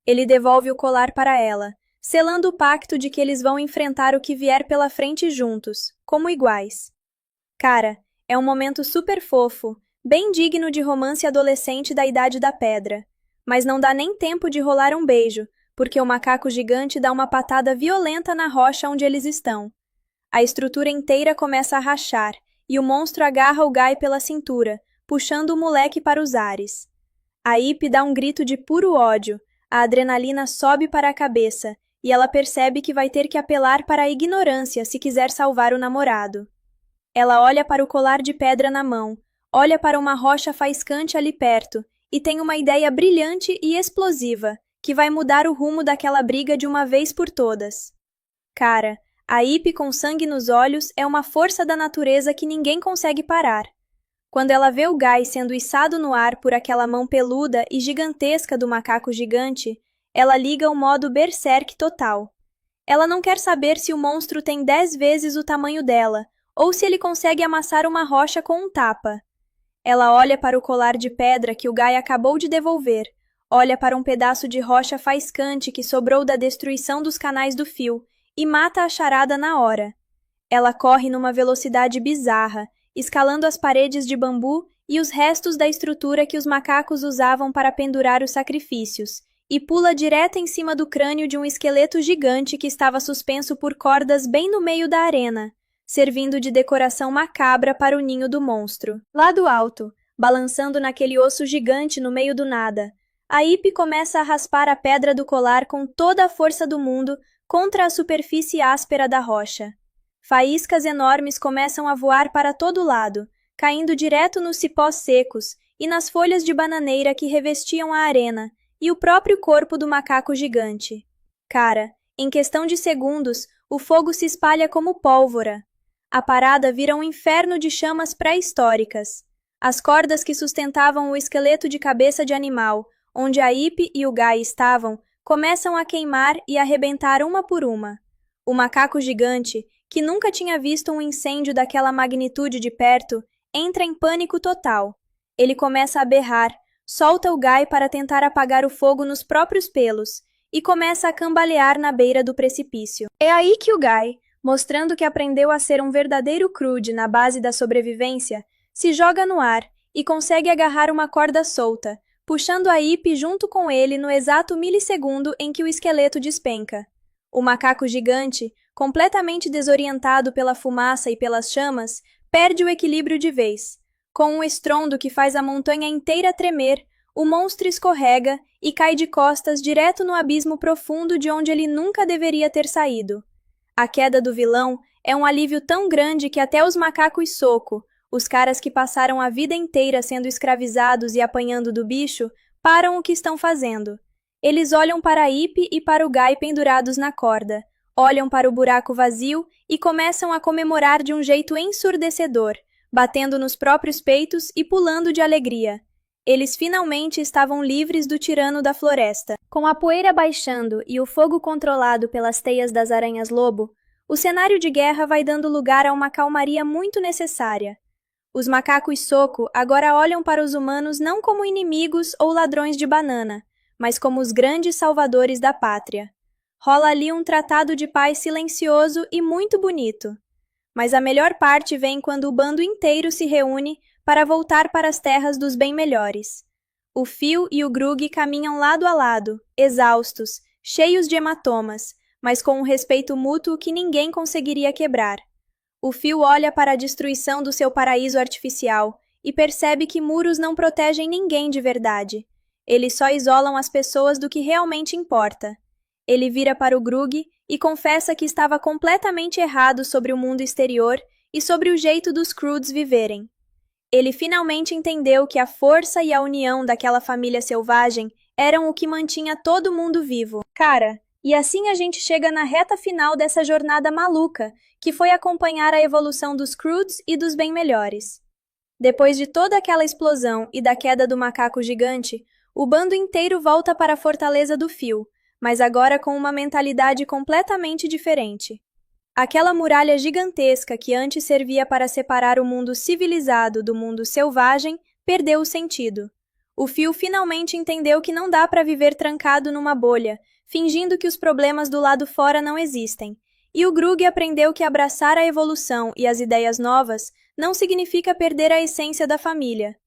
Ele devolve o colar para ela, selando o pacto de que eles vão enfrentar o que vier pela frente juntos, como iguais. Cara, é um momento super fofo, bem digno de romance adolescente da Idade da Pedra. Mas não dá nem tempo de rolar um beijo, porque o macaco gigante dá uma patada violenta na rocha onde eles estão. A estrutura inteira começa a rachar, e o monstro agarra o Guy pela cintura, puxando o moleque para os ares. A Ip dá um grito de puro ódio, a adrenalina sobe para a cabeça, e ela percebe que vai ter que apelar para a ignorância se quiser salvar o namorado. Ela olha para o colar de pedra na mão, olha para uma rocha faiscante ali perto, e tem uma ideia brilhante e explosiva, que vai mudar o rumo daquela briga de uma vez por todas. Cara, a Ip com sangue nos olhos é uma força da natureza que ninguém consegue parar. Quando ela vê o Guy sendo içado no ar por aquela mão peluda e gigantesca do macaco gigante, ela liga o modo berserk total. Ela não quer saber se o monstro tem 10 vezes o tamanho dela, ou se ele consegue amassar uma rocha com um tapa. Ela olha para o colar de pedra que o Guy acabou de devolver, olha para um pedaço de rocha faiscante que sobrou da destruição dos canais do fio e mata a charada na hora. Ela corre numa velocidade bizarra, escalando as paredes de bambu e os restos da estrutura que os macacos usavam para pendurar os sacrifícios, e pula direto em cima do crânio de um esqueleto gigante que estava suspenso por cordas bem no meio da arena, servindo de decoração macabra para o ninho do monstro. Lá do alto, balançando naquele osso gigante no meio do nada, a Ip começa a raspar a pedra do colar com toda a força do mundo contra a superfície áspera da rocha. Faíscas enormes começam a voar para todo lado, caindo direto nos cipós secos e nas folhas de bananeira que revestiam a arena e o próprio corpo do macaco gigante. Cara, em questão de segundos, o fogo se espalha como pólvora. A parada vira um inferno de chamas pré-históricas. As cordas que sustentavam o esqueleto de cabeça de animal, onde a Ip e o Guy estavam, começam a queimar e arrebentar uma por uma. O macaco gigante, que nunca tinha visto um incêndio daquela magnitude de perto, entra em pânico total. Ele começa a berrar, solta o Guy para tentar apagar o fogo nos próprios pelos e começa a cambalear na beira do precipício. É aí que o Guy, mostrando que aprendeu a ser um verdadeiro Crood na base da sobrevivência, se joga no ar e consegue agarrar uma corda solta, puxando a Ip junto com ele no exato milissegundo em que o esqueleto despenca. O macaco gigante, completamente desorientado pela fumaça e pelas chamas, perde o equilíbrio de vez. Com um estrondo que faz a montanha inteira tremer, o monstro escorrega e cai de costas direto no abismo profundo de onde ele nunca deveria ter saído. A queda do vilão é um alívio tão grande que até os macacos soco, os caras que passaram a vida inteira sendo escravizados e apanhando do bicho, param o que estão fazendo. Eles olham para a Ip e para o Guy pendurados na corda, olham para o buraco vazio e começam a comemorar de um jeito ensurdecedor, batendo nos próprios peitos e pulando de alegria. Eles finalmente estavam livres do tirano da floresta. Com a poeira baixando e o fogo controlado pelas teias das aranhas-lobo, o cenário de guerra vai dando lugar a uma calmaria muito necessária. Os macacos soco agora olham para os humanos não como inimigos ou ladrões de banana, mas como os grandes salvadores da pátria. Rola ali um tratado de paz silencioso e muito bonito. Mas a melhor parte vem quando o bando inteiro se reúne para voltar para as terras dos bem melhores. O Phil e o Grug caminham lado a lado, exaustos, cheios de hematomas, mas com um respeito mútuo que ninguém conseguiria quebrar. O Phil olha para a destruição do seu paraíso artificial e percebe que muros não protegem ninguém de verdade. Eles só isolam as pessoas do que realmente importa. Ele vira para o Grug e confessa que estava completamente errado sobre o mundo exterior e sobre o jeito dos Croods viverem. Ele finalmente entendeu que a força e a união daquela família selvagem eram o que mantinha todo mundo vivo. Cara, e assim a gente chega na reta final dessa jornada maluca, que foi acompanhar a evolução dos Croods e dos bem-melhores. Depois de toda aquela explosão e da queda do macaco gigante, o bando inteiro volta para a fortaleza do Phil, mas agora com uma mentalidade completamente diferente. Aquela muralha gigantesca que antes servia para separar o mundo civilizado do mundo selvagem perdeu o sentido. O Phil finalmente entendeu que não dá para viver trancado numa bolha, fingindo que os problemas do lado fora não existem. E o Grug aprendeu que abraçar a evolução e as ideias novas não significa perder a essência da família.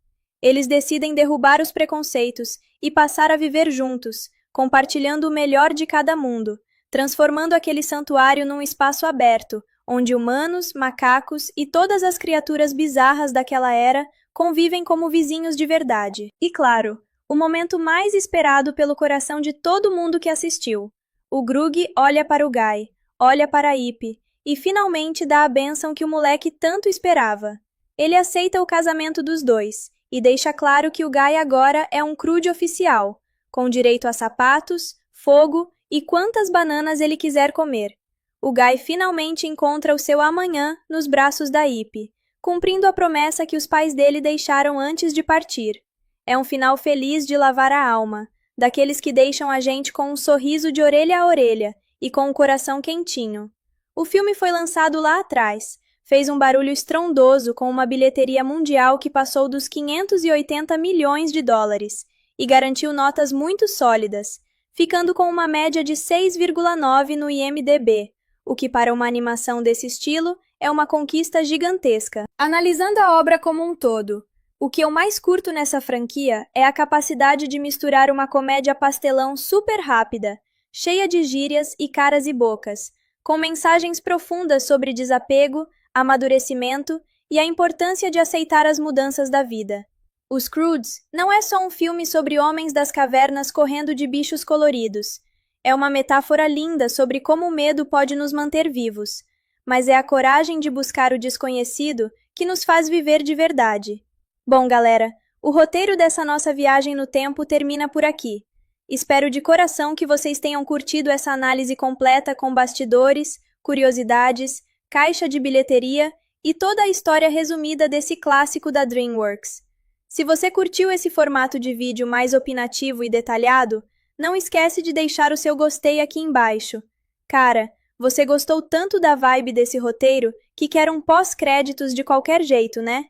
Eles decidem derrubar os preconceitos e passar a viver juntos, compartilhando o melhor de cada mundo, transformando aquele santuário num espaço aberto, onde humanos, macacos e todas as criaturas bizarras daquela era convivem como vizinhos de verdade. E claro, o momento mais esperado pelo coração de todo mundo que assistiu. O Grug olha para o Guy, olha para a Ip e finalmente dá a bênção que o moleque tanto esperava. Ele aceita o casamento dos dois e deixa claro que o Guy agora é um Crood oficial, com direito a sapatos, fogo e quantas bananas ele quiser comer. O Guy finalmente encontra o seu amanhã nos braços da Ip, cumprindo a promessa que os pais dele deixaram antes de partir. É um final feliz de lavar a alma, daqueles que deixam a gente com um sorriso de orelha a orelha e com o coração quentinho. O filme foi lançado lá atrás, fez um barulho estrondoso com uma bilheteria mundial que passou dos 580 milhões de dólares e garantiu notas muito sólidas, ficando com uma média de 6,9 no IMDb, o que para uma animação desse estilo é uma conquista gigantesca. Analisando a obra como um todo, o que eu mais curto nessa franquia é a capacidade de misturar uma comédia pastelão super rápida, cheia de gírias e caras e bocas, com mensagens profundas sobre desapego, amadurecimento e a importância de aceitar as mudanças da vida. Os Croods não é só um filme sobre homens das cavernas correndo de bichos coloridos. É uma metáfora linda sobre como o medo pode nos manter vivos, mas é a coragem de buscar o desconhecido que nos faz viver de verdade. Bom, galera, o roteiro dessa nossa viagem no tempo termina por aqui. Espero de coração que vocês tenham curtido essa análise completa com bastidores, curiosidades, caixa de bilheteria e toda a história resumida desse clássico da DreamWorks. Se você curtiu esse formato de vídeo mais opinativo e detalhado, não esquece de deixar o seu gostei aqui embaixo. Cara, você gostou tanto da vibe desse roteiro que quer um pós-créditos de qualquer jeito, né?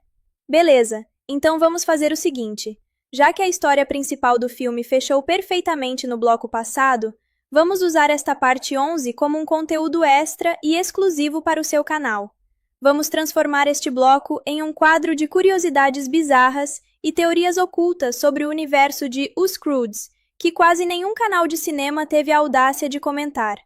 Beleza, então vamos fazer o seguinte. Já que a história principal do filme fechou perfeitamente no bloco passado, vamos usar esta parte 11 como um conteúdo extra e exclusivo para o seu canal. Vamos transformar este bloco em um quadro de curiosidades bizarras e teorias ocultas sobre o universo de Os Croods, que quase nenhum canal de cinema teve a audácia de comentar.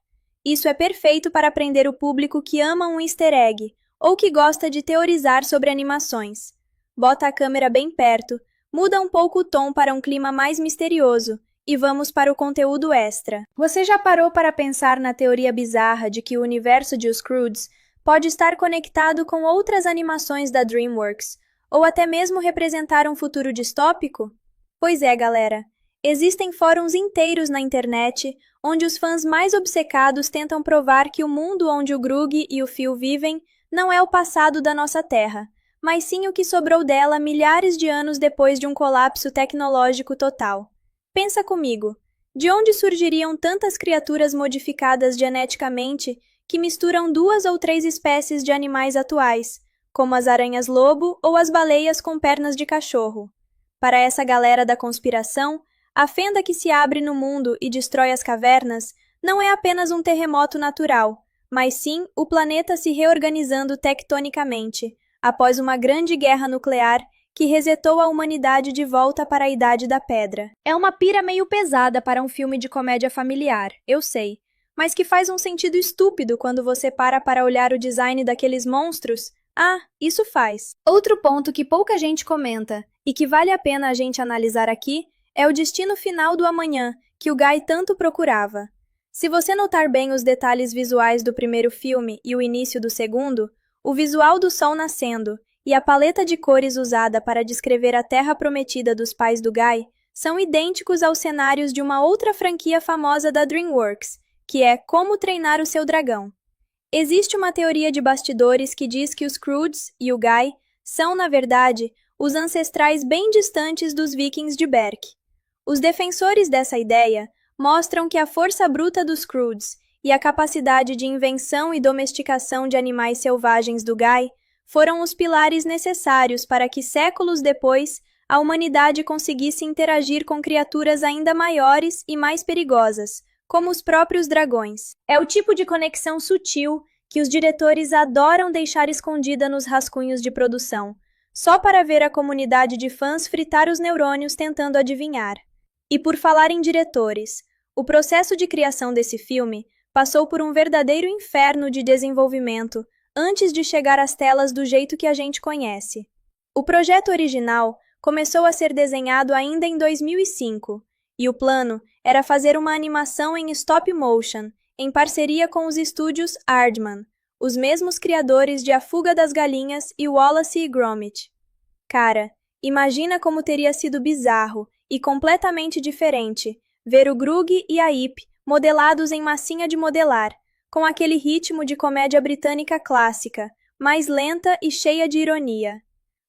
Isso é perfeito para prender o público que ama um easter egg ou que gosta de teorizar sobre animações. Bota a câmera bem perto, muda um pouco o tom para um clima mais misterioso e vamos para o conteúdo extra. Você já parou para pensar na teoria bizarra de que o universo de Os Croods pode estar conectado com outras animações da DreamWorks, ou até mesmo representar um futuro distópico? Pois é, galera. Existem fóruns inteiros na internet onde os fãs mais obcecados tentam provar que o mundo onde o Grug e o Phil vivem não é o passado da nossa Terra, mas sim o que sobrou dela milhares de anos depois de um colapso tecnológico total. Pensa comigo, de onde surgiriam tantas criaturas modificadas geneticamente que misturam 2 ou 3 espécies de animais atuais, como as aranhas-lobo ou as baleias com pernas de cachorro? Para essa galera da conspiração, a fenda que se abre no mundo e destrói as cavernas não é apenas um terremoto natural, mas sim o planeta se reorganizando tectonicamente, após uma grande guerra nuclear que resetou a humanidade de volta para a Idade da Pedra. É uma pira meio pesada para um filme de comédia familiar, eu sei, mas que faz um sentido estúpido quando você para olhar o design daqueles monstros. Ah, isso faz. Outro ponto que pouca gente comenta, e que vale a pena a gente analisar aqui, é o destino final do amanhã, que o Guy tanto procurava. Se você notar bem os detalhes visuais do primeiro filme e o início do segundo, o visual do sol nascendo e a paleta de cores usada para descrever a Terra Prometida dos pais do Guy são idênticos aos cenários de uma outra franquia famosa da DreamWorks, que é Como Treinar o Seu Dragão. Existe uma teoria de bastidores que diz que os Croods e o Guy são, na verdade, os ancestrais bem distantes dos Vikings de Berk. Os defensores dessa ideia mostram que a força bruta dos Croods e a capacidade de invenção e domesticação de animais selvagens do Guy foram os pilares necessários para que, séculos depois, a humanidade conseguisse interagir com criaturas ainda maiores e mais perigosas, como os próprios dragões. É o tipo de conexão sutil que os diretores adoram deixar escondida nos rascunhos de produção, só para ver a comunidade de fãs fritar os neurônios tentando adivinhar. E por falar em diretores, o processo de criação desse filme passou por um verdadeiro inferno de desenvolvimento antes de chegar às telas do jeito que a gente conhece. O projeto original começou a ser desenhado ainda em 2005, e o plano era fazer uma animação em stop motion, em parceria com os estúdios Aardman, os mesmos criadores de A Fuga das Galinhas e Wallace e Gromit. Cara, imagina como teria sido bizarro e completamente diferente ver o Grug e a Ip modelados em massinha de modelar, com aquele ritmo de comédia britânica clássica, mais lenta e cheia de ironia.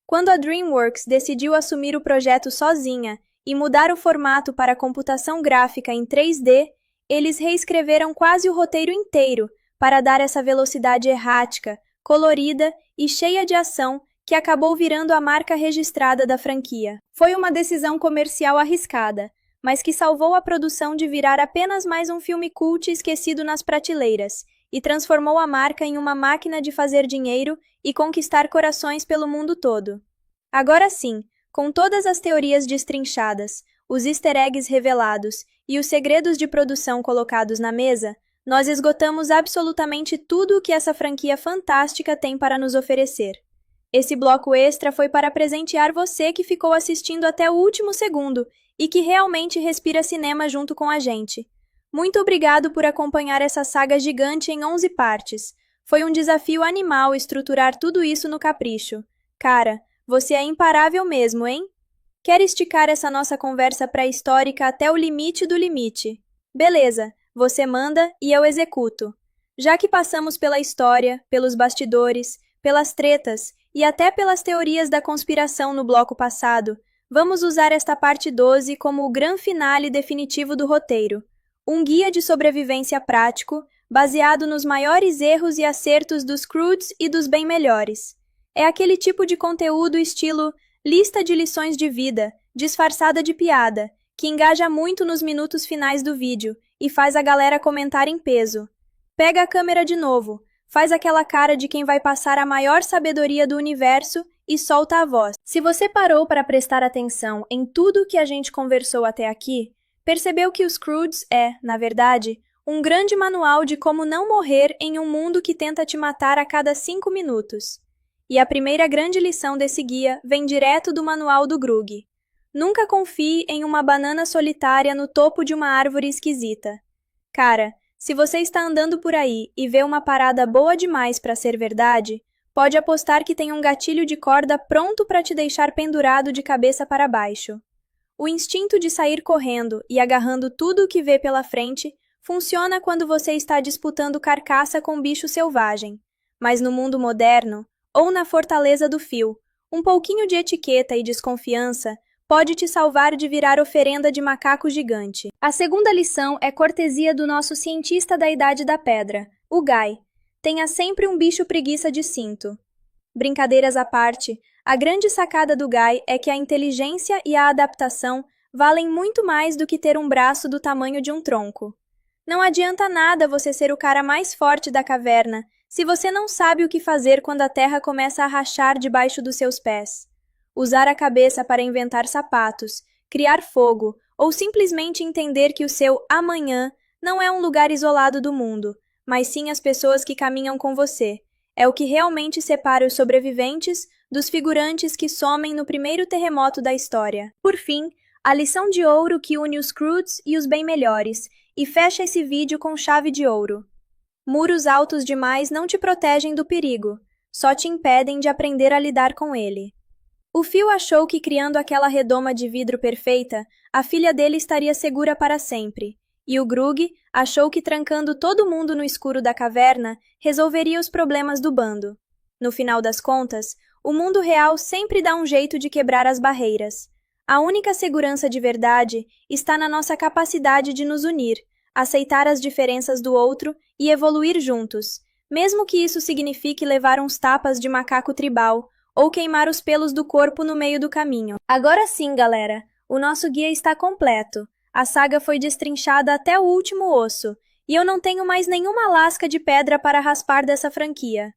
Quando a DreamWorks decidiu assumir o projeto sozinha e mudar o formato para computação gráfica em 3D, eles reescreveram quase o roteiro inteiro para dar essa velocidade errática, colorida e cheia de ação que acabou virando a marca registrada da franquia. Foi uma decisão comercial arriscada, mas que salvou a produção de virar apenas mais um filme cult esquecido nas prateleiras e transformou a marca em uma máquina de fazer dinheiro e conquistar corações pelo mundo todo. Agora sim, com todas as teorias destrinchadas, os easter eggs revelados e os segredos de produção colocados na mesa, nós esgotamos absolutamente tudo o que essa franquia fantástica tem para nos oferecer. Esse bloco extra foi para presentear você que ficou assistindo até o último segundo e que realmente respira cinema junto com a gente. Muito obrigado por acompanhar essa saga gigante em 11 partes. Foi um desafio animal estruturar tudo isso no capricho. Cara, você é imparável mesmo, hein? Quer esticar essa nossa conversa pré-histórica até o limite do limite? Beleza, você manda e eu executo. Já que passamos pela história, pelos bastidores, pelas tretas e até pelas teorias da conspiração no bloco passado, vamos usar esta parte 12 como o grande finale definitivo do roteiro. Um guia de sobrevivência prático, baseado nos maiores erros e acertos dos Croods e dos bem melhores. É aquele tipo de conteúdo estilo lista de lições de vida, disfarçada de piada, que engaja muito nos minutos finais do vídeo e faz a galera comentar em peso. Pega a câmera de novo, faz aquela cara de quem vai passar a maior sabedoria do universo e solta a voz. Se você parou para prestar atenção em tudo que a gente conversou até aqui, percebeu que os Croods é, na verdade, um grande manual de como não morrer em um mundo que tenta te matar a cada 5 minutos. E a primeira grande lição desse guia vem direto do manual do Grug. Nunca confie em uma banana solitária no topo de uma árvore esquisita. Cara, se você está andando por aí e vê uma parada boa demais para ser verdade, pode apostar que tem um gatilho de corda pronto para te deixar pendurado de cabeça para baixo. O instinto de sair correndo e agarrando tudo o que vê pela frente funciona quando você está disputando carcaça com bicho selvagem. Mas no mundo moderno, ou na fortaleza do fio, um pouquinho de etiqueta e desconfiança pode te salvar de virar oferenda de macaco gigante. A segunda lição é cortesia do nosso cientista da Idade da Pedra, o Guy. Tenha sempre um bicho preguiça de cinto. Brincadeiras à parte, a grande sacada do Guy é que a inteligência e a adaptação valem muito mais do que ter um braço do tamanho de um tronco. Não adianta nada você ser o cara mais forte da caverna se você não sabe o que fazer quando a terra começa a rachar debaixo dos seus pés. Usar a cabeça para inventar sapatos, criar fogo ou simplesmente entender que o seu amanhã não é um lugar isolado do mundo, mas sim as pessoas que caminham com você. É o que realmente separa os sobreviventes dos figurantes que somem no primeiro terremoto da história. Por fim, a lição de ouro que une os Croods e os bem-melhores, e fecha esse vídeo com chave de ouro. Muros altos demais não te protegem do perigo, só te impedem de aprender a lidar com ele. O Phil achou que criando aquela redoma de vidro perfeita, a filha dele estaria segura para sempre. E o Grug achou que trancando todo mundo no escuro da caverna resolveria os problemas do bando. No final das contas, o mundo real sempre dá um jeito de quebrar as barreiras. A única segurança de verdade está na nossa capacidade de nos unir, aceitar as diferenças do outro e evoluir juntos, mesmo que isso signifique levar uns tapas de macaco tribal ou queimar os pelos do corpo no meio do caminho. Agora sim, galera, o nosso guia está completo. A saga foi destrinchada até o último osso, e eu não tenho mais nenhuma lasca de pedra para raspar dessa franquia.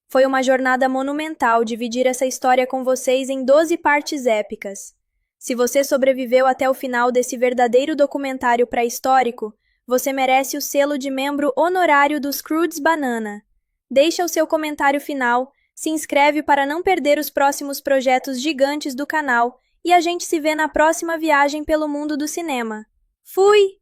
Foi uma jornada monumental dividir essa história com vocês em 12 partes épicas. Se você sobreviveu até o final desse verdadeiro documentário pré-histórico, você merece o selo de membro honorário dos Croods Banana. Deixa o seu comentário final, se inscreve para não perder os próximos projetos gigantes do canal e a gente se vê na próxima viagem pelo mundo do cinema. Fui!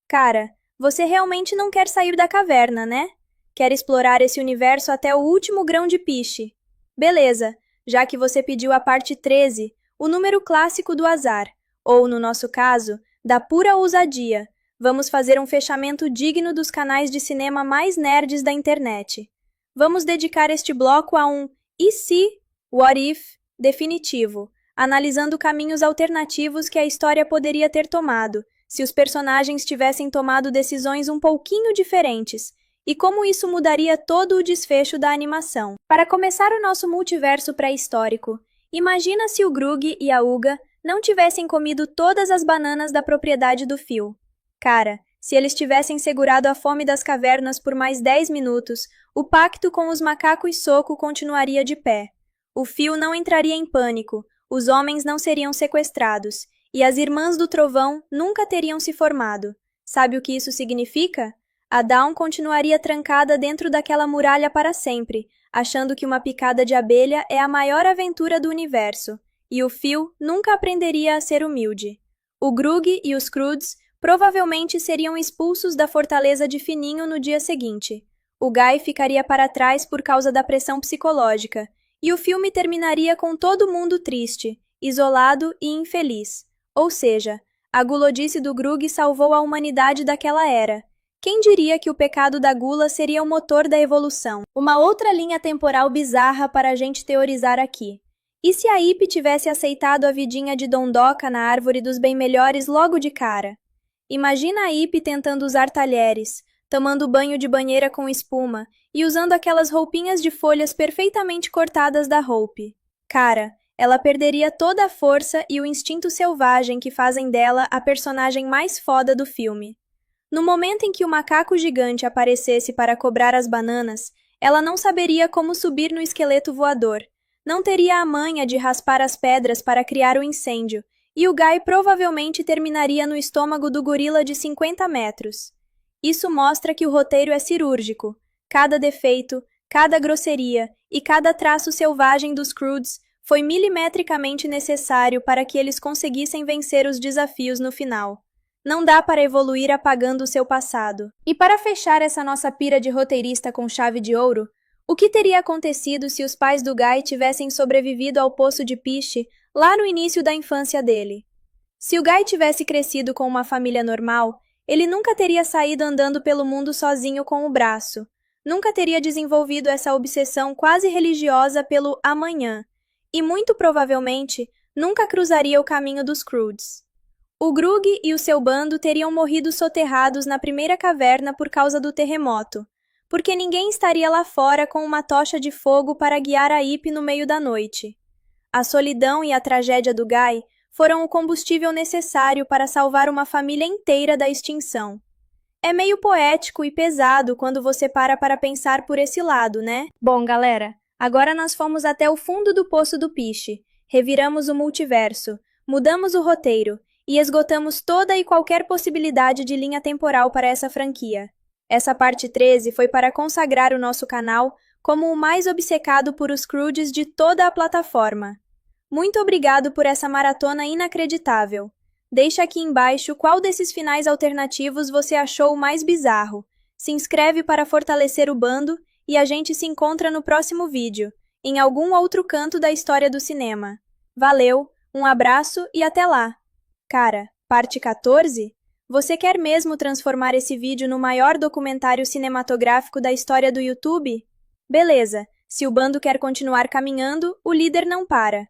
Cara, você realmente não quer sair da caverna, né? Quer explorar esse universo até o último grão de piche. Beleza, já que você pediu a parte 13, o número clássico do azar, ou, no nosso caso, da pura ousadia, vamos fazer um fechamento digno dos canais de cinema mais nerds da internet. Vamos dedicar este bloco a um "e se", "what if" definitivo, analisando caminhos alternativos que a história poderia ter tomado, se os personagens tivessem tomado decisões um pouquinho diferentes, e como isso mudaria todo o desfecho da animação. Para começar o nosso multiverso pré-histórico, imagina se o Grug e a Uga não tivessem comido todas as bananas da propriedade do Phil. Cara, se eles tivessem segurado a fome das cavernas por mais 10 minutos, o pacto com os macacos soco continuaria de pé. O Phil não entraria em pânico, os homens não seriam sequestrados, e as Irmãs do Trovão nunca teriam se formado. Sabe o que isso significa? A Dawn continuaria trancada dentro daquela muralha para sempre, achando que uma picada de abelha é a maior aventura do universo, e o Phil nunca aprenderia a ser humilde. O Grug e os Croods provavelmente seriam expulsos da fortaleza de Fininho no dia seguinte. O Guy ficaria para trás por causa da pressão psicológica, e o filme terminaria com todo mundo triste, isolado e infeliz. Ou seja, a gulodice do Grug salvou a humanidade daquela era. Quem diria que o pecado da gula seria o motor da evolução? Uma outra linha temporal bizarra para a gente teorizar aqui. E se a Ip tivesse aceitado a vidinha de Dondoca na árvore dos bem-melhores logo de cara? Imagina a Ip tentando usar talheres, tomando banho de banheira com espuma e usando aquelas roupinhas de folhas perfeitamente cortadas da Hope. Cara, ela perderia toda a força e o instinto selvagem que fazem dela a personagem mais foda do filme. No momento em que o macaco gigante aparecesse para cobrar as bananas, ela não saberia como subir no esqueleto voador, não teria a manha de raspar as pedras para criar o incêndio, e o Guy provavelmente terminaria no estômago do gorila de 50 metros. Isso mostra que o roteiro é cirúrgico. Cada defeito, cada grosseria e cada traço selvagem dos Croods foi milimetricamente necessário para que eles conseguissem vencer os desafios no final. Não dá para evoluir apagando o seu passado. E para fechar essa nossa pira de roteirista com chave de ouro, o que teria acontecido se os pais do Guy tivessem sobrevivido ao poço de piche lá no início da infância dele? Se o Guy tivesse crescido com uma família normal, ele nunca teria saído andando pelo mundo sozinho com o braço. Nunca teria desenvolvido essa obsessão quase religiosa pelo amanhã. E muito provavelmente nunca cruzaria o caminho dos Croods. O Grug e o seu bando teriam morrido soterrados na primeira caverna por causa do terremoto, porque ninguém estaria lá fora com uma tocha de fogo para guiar a Ip no meio da noite. A solidão e a tragédia do Guy foram o combustível necessário para salvar uma família inteira da extinção. É meio poético e pesado quando você para pensar por esse lado, né? Bom, galera, agora nós fomos até o fundo do poço do Piche, reviramos o multiverso, mudamos o roteiro e esgotamos toda e qualquer possibilidade de linha temporal para essa franquia. Essa parte 13 foi para consagrar o nosso canal como o mais obcecado por os Scrooges de toda a plataforma. Muito obrigado por essa maratona inacreditável. Deixa aqui embaixo qual desses finais alternativos você achou o mais bizarro. Se inscreve para fortalecer o bando e a gente se encontra no próximo vídeo, em algum outro canto da história do cinema. Valeu, um abraço e até lá! Cara, parte 14? Você quer mesmo transformar esse vídeo no maior documentário cinematográfico da história do YouTube? Beleza, se o bando quer continuar caminhando, o líder não para.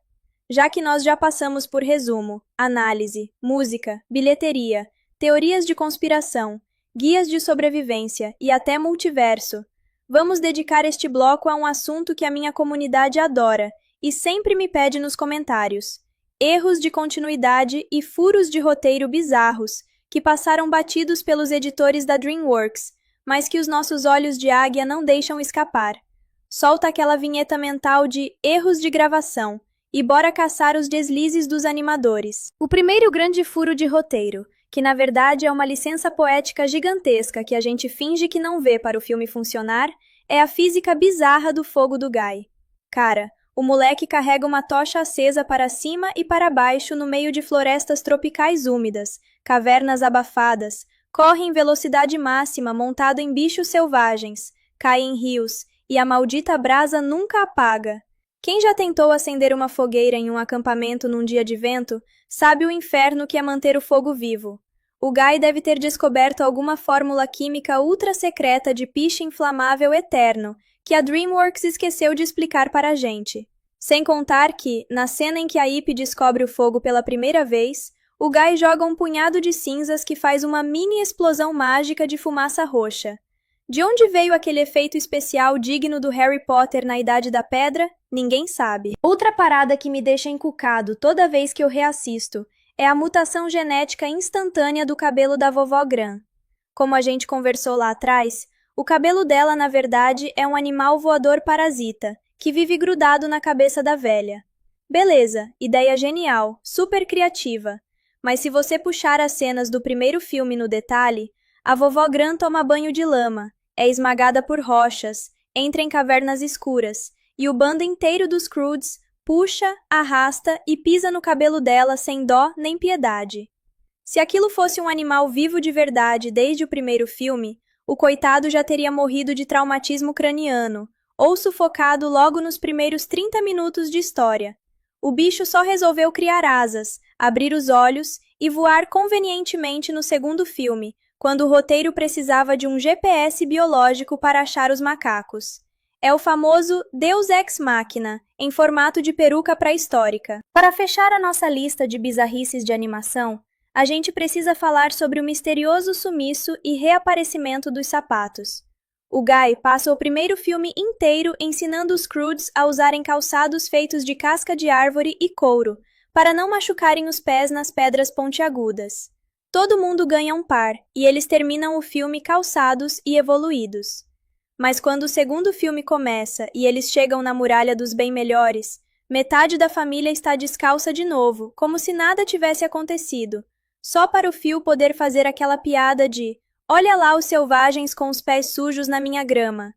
Já que nós já passamos por resumo, análise, música, bilheteria, teorias de conspiração, guias de sobrevivência e até multiverso, vamos dedicar este bloco a um assunto que a minha comunidade adora e sempre me pede nos comentários: erros de continuidade e furos de roteiro bizarros que passaram batidos pelos editores da DreamWorks, mas que os nossos olhos de águia não deixam escapar. Solta aquela vinheta mental de erros de gravação e bora caçar os deslizes dos animadores. O primeiro grande furo de roteiro, que na verdade é uma licença poética gigantesca que a gente finge que não vê para o filme funcionar, é a física bizarra do fogo do Guy. Cara, o moleque carrega uma tocha acesa para cima e para baixo no meio de florestas tropicais úmidas, cavernas abafadas, corre em velocidade máxima montado em bichos selvagens, cai em rios e a maldita brasa nunca apaga. Quem já tentou acender uma fogueira em um acampamento num dia de vento, sabe o inferno que é manter o fogo vivo. O Guy deve ter descoberto alguma fórmula química ultra secreta de piche inflamável eterno, que a DreamWorks esqueceu de explicar para a gente. Sem contar que, na cena em que a Ip descobre o fogo pela primeira vez, o Guy joga um punhado de cinzas que faz uma mini explosão mágica de fumaça roxa. De onde veio aquele efeito especial digno do Harry Potter na Idade da Pedra? Ninguém sabe. Outra parada que me deixa encucado toda vez que eu reassisto é a mutação genética instantânea do cabelo da vovó Gran. Como a gente conversou lá atrás, o cabelo dela, na verdade, é um animal voador parasita, que vive grudado na cabeça da velha. Beleza, ideia genial, super criativa. Mas se você puxar as cenas do primeiro filme no detalhe, a vovó Gran toma banho de lama, é esmagada por rochas, entra em cavernas escuras, e o bando inteiro dos Scrooges puxa, arrasta e pisa no cabelo dela sem dó nem piedade. Se aquilo fosse um animal vivo de verdade desde o primeiro filme, o coitado já teria morrido de traumatismo craniano, ou sufocado logo nos primeiros 30 minutos de história. O bicho só resolveu criar asas, abrir os olhos e voar convenientemente no segundo filme, quando o roteiro precisava de um GPS biológico para achar os macacos. É o famoso Deus Ex Machina, em formato de peruca pré-histórica. Para fechar a nossa lista de bizarrices de animação, a gente precisa falar sobre o misterioso sumiço e reaparecimento dos sapatos. O Guy passa o primeiro filme inteiro ensinando os Scrooges a usarem calçados feitos de casca de árvore e couro, para não machucarem os pés nas pedras pontiagudas. Todo mundo ganha um par, e eles terminam o filme calçados e evoluídos. Mas quando o segundo filme começa e eles chegam na Muralha dos Bem-Melhores, metade da família está descalça de novo, como se nada tivesse acontecido, só para o Phil poder fazer aquela piada de "Olha lá os selvagens com os pés sujos na minha grama".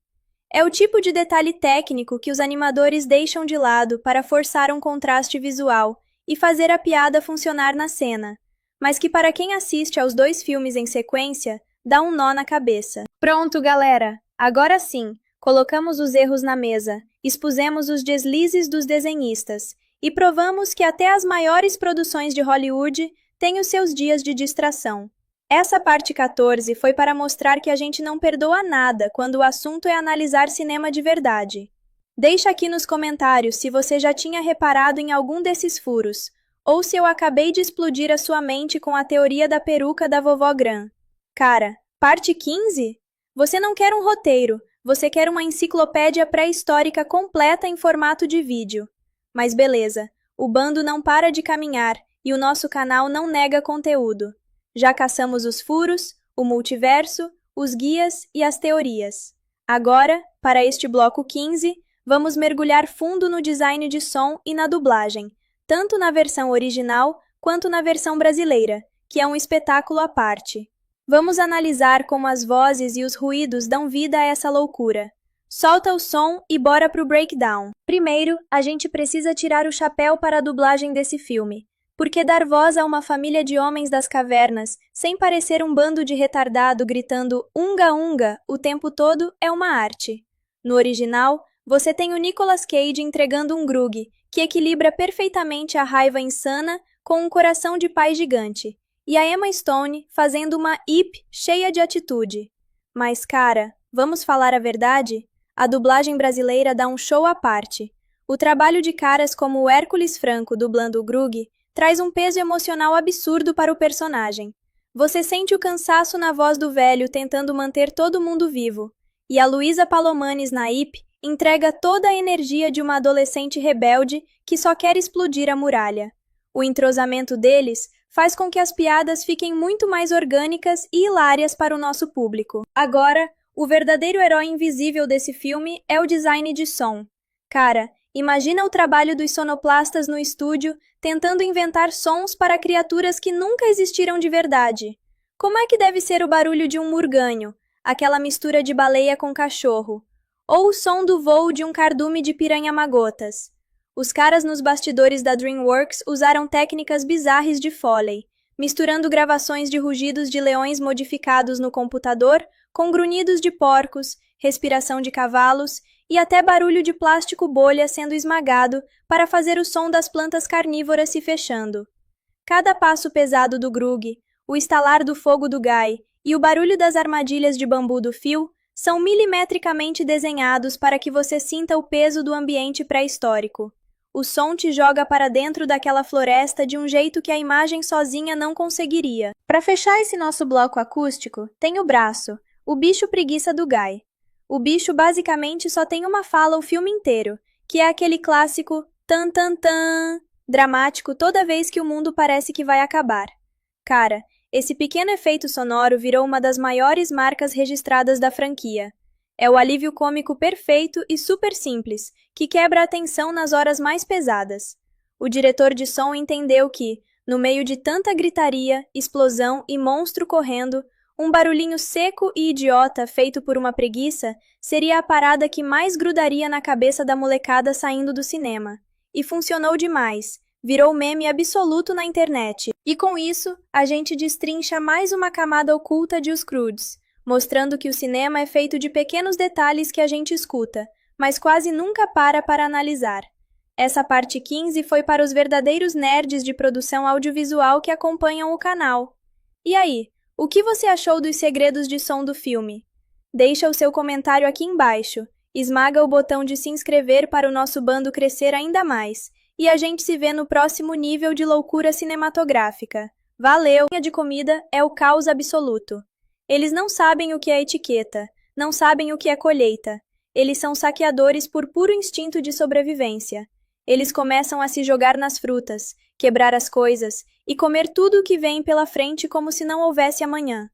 É o tipo de detalhe técnico que os animadores deixam de lado para forçar um contraste visual e fazer a piada funcionar na cena, mas que para quem assiste aos dois filmes em sequência, dá um nó na cabeça. Pronto, galera! Agora sim, colocamos os erros na mesa, expusemos os deslizes dos desenhistas e provamos que até as maiores produções de Hollywood têm os seus dias de distração. Essa parte 14 foi para mostrar que a gente não perdoa nada quando o assunto é analisar cinema de verdade. Deixa aqui nos comentários se você já tinha reparado em algum desses furos, ou se eu acabei de explodir a sua mente com a teoria da peruca da vovó Gran. Cara, parte 15? Você não quer um roteiro, você quer uma enciclopédia pré-histórica completa em formato de vídeo. Mas beleza, o bando não para de caminhar e o nosso canal não nega conteúdo. Já caçamos os furos, o multiverso, os guias e as teorias. Agora, para este bloco 15, vamos mergulhar fundo no design de som e na dublagem, tanto na versão original quanto na versão brasileira, que é um espetáculo à parte. Vamos analisar como as vozes e os ruídos dão vida a essa loucura. Solta o som e bora pro breakdown. Primeiro, a gente precisa tirar o chapéu para a dublagem desse filme, porque dar voz a uma família de homens das cavernas, sem parecer um bando de retardado gritando "unga unga" o tempo todo, é uma arte. No original, você tem o Nicolas Cage entregando um Grug, que equilibra perfeitamente a raiva insana com um coração de pai gigante, e a Emma Stone fazendo uma Ip cheia de atitude. Mas, cara, vamos falar a verdade? A dublagem brasileira dá um show à parte. O trabalho de caras como o Hércules Franco dublando o Grug traz um peso emocional absurdo para o personagem. Você sente o cansaço na voz do velho tentando manter todo mundo vivo, e a Luísa Palomanes na Ip entrega toda a energia de uma adolescente rebelde que só quer explodir a muralha. O entrosamento deles faz com que as piadas fiquem muito mais orgânicas e hilárias para o nosso público. Agora, o verdadeiro herói invisível desse filme é o design de som. Cara, imagina o trabalho dos sonoplastas no estúdio tentando inventar sons para criaturas que nunca existiram de verdade. Como é que deve ser o barulho de um murganho, aquela mistura de baleia com cachorro? Ou o som do voo de um cardume de piranha-magotas? Os caras nos bastidores da DreamWorks usaram técnicas bizarras de Foley, misturando gravações de rugidos de leões modificados no computador com grunhidos de porcos, respiração de cavalos e até barulho de plástico bolha sendo esmagado para fazer o som das plantas carnívoras se fechando. Cada passo pesado do Grug, o estalar do fogo do Guy e o barulho das armadilhas de bambu do Phil são milimetricamente desenhados para que você sinta o peso do ambiente pré-histórico. O som te joga para dentro daquela floresta de um jeito que a imagem sozinha não conseguiria. Para fechar esse nosso bloco acústico, tem o braço, o bicho preguiça do Guy. O bicho basicamente só tem uma fala o filme inteiro, que é aquele clássico tan tan tan, dramático toda vez que o mundo parece que vai acabar. Cara, esse pequeno efeito sonoro virou uma das maiores marcas registradas da franquia. É o alívio cômico perfeito e super simples, que quebra a tensão nas horas mais pesadas. O diretor de som entendeu que, no meio de tanta gritaria, explosão e monstro correndo, um barulhinho seco e idiota feito por uma preguiça seria a parada que mais grudaria na cabeça da molecada saindo do cinema. E funcionou demais, virou meme absoluto na internet. E com isso, a gente destrincha mais uma camada oculta de Os Croods, mostrando que o cinema é feito de pequenos detalhes que a gente escuta, mas quase nunca para analisar. Essa parte 15 foi para os verdadeiros nerds de produção audiovisual que acompanham o canal. E aí, o que você achou dos segredos de som do filme? Deixa o seu comentário aqui embaixo, esmaga o botão de se inscrever para o nosso bando crescer ainda mais, e a gente se vê no próximo nível de loucura cinematográfica. Valeu! A linha de comida é o caos absoluto. Eles não sabem o que é etiqueta, não sabem o que é colheita. Eles são saqueadores por puro instinto de sobrevivência. Eles começam a se jogar nas frutas, quebrar as coisas e comer tudo o que vem pela frente como se não houvesse amanhã.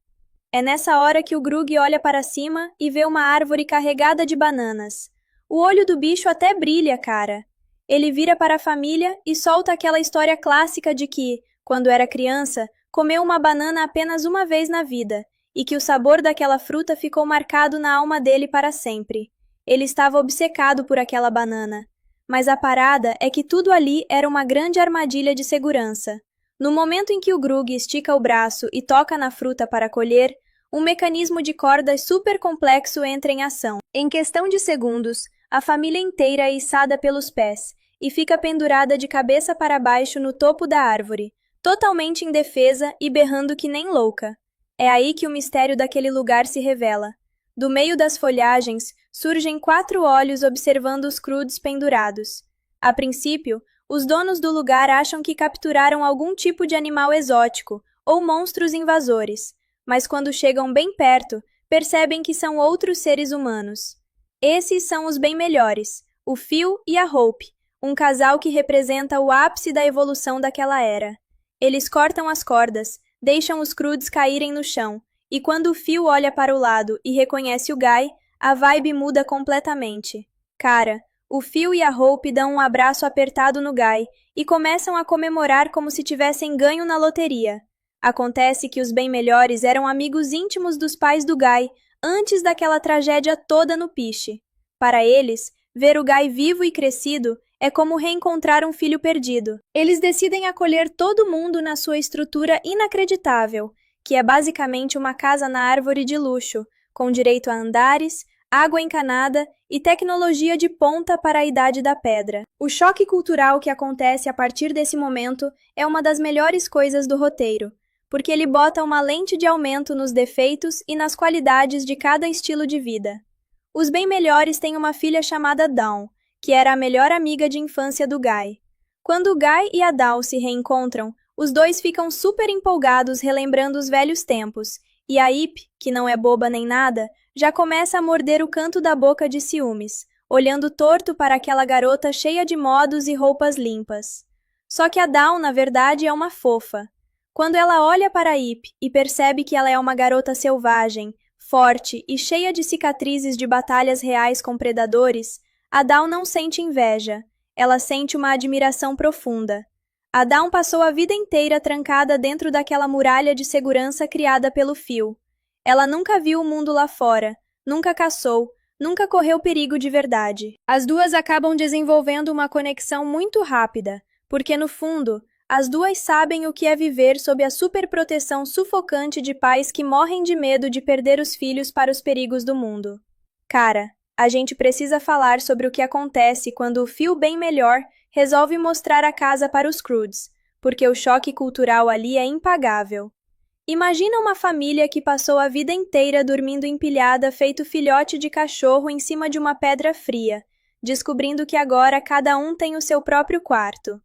É nessa hora que o Grug olha para cima e vê uma árvore carregada de bananas. O olho do bicho até brilha, cara. Ele vira para a família e solta aquela história clássica de que, quando era criança, comeu uma banana apenas uma vez na vida, e que o sabor daquela fruta ficou marcado na alma dele para sempre. Ele estava obcecado por aquela banana. Mas a parada é que tudo ali era uma grande armadilha de segurança. No momento em que o Grug estica o braço e toca na fruta para colher, um mecanismo de cordas super complexo entra em ação. Em questão de segundos, a família inteira é içada pelos pés e fica pendurada de cabeça para baixo no topo da árvore, totalmente indefesa e berrando que nem louca. É aí que o mistério daquele lugar se revela. Do meio das folhagens, surgem 4 olhos observando os Croods pendurados. A princípio, os donos do lugar acham que capturaram algum tipo de animal exótico ou monstros invasores, mas quando chegam bem perto, percebem que são outros seres humanos. Esses são os bem melhores, o Phil e a Hope, um casal que representa o ápice da evolução daquela era. Eles cortam as cordas, deixam os Croods caírem no chão E quando o Phil olha para o lado e reconhece o Guy, a vibe muda completamente. Cara, o Phil e a Hope dão um abraço apertado no Guy e começam a comemorar como se tivessem ganho na loteria. Acontece que os bem-melhores eram amigos íntimos dos pais do Guy antes daquela tragédia toda no piche. Para eles, ver o Guy vivo e crescido é como reencontrar um filho perdido. Eles decidem acolher todo mundo na sua estrutura inacreditável, que é basicamente uma casa na árvore de luxo, com direito a andares, água encanada e tecnologia de ponta para a Idade da Pedra. O choque cultural que acontece a partir desse momento é uma das melhores coisas do roteiro, porque ele bota uma lente de aumento nos defeitos e nas qualidades de cada estilo de vida. Os bem-melhores têm uma filha chamada Dawn, que era a melhor amiga de infância do Guy. Quando o Guy e a Dawn se reencontram, os dois ficam super empolgados relembrando os velhos tempos, e a Ip, que não é boba nem nada, já começa a morder o canto da boca de ciúmes, olhando torto para aquela garota cheia de modos e roupas limpas. Só que a Dawn, na verdade, é uma fofa. Quando ela olha para a Ip e percebe que ela é uma garota selvagem, forte e cheia de cicatrizes de batalhas reais com predadores, a Dawn não sente inveja, ela sente uma admiração profunda. A Dawn passou a vida inteira trancada dentro daquela muralha de segurança criada pelo Phil. Ela nunca viu o mundo lá fora, nunca caçou, nunca correu perigo de verdade. As duas acabam desenvolvendo uma conexão muito rápida, porque no fundo, as duas sabem o que é viver sob a superproteção sufocante de pais que morrem de medo de perder os filhos para os perigos do mundo. Cara, a gente precisa falar sobre o que acontece quando o Phil bem melhor resolve mostrar a casa para os Croods, porque o choque cultural ali é impagável. Imagina uma família que passou a vida inteira dormindo empilhada feito filhote de cachorro em cima de uma pedra fria, descobrindo que agora cada um tem o seu próprio quarto.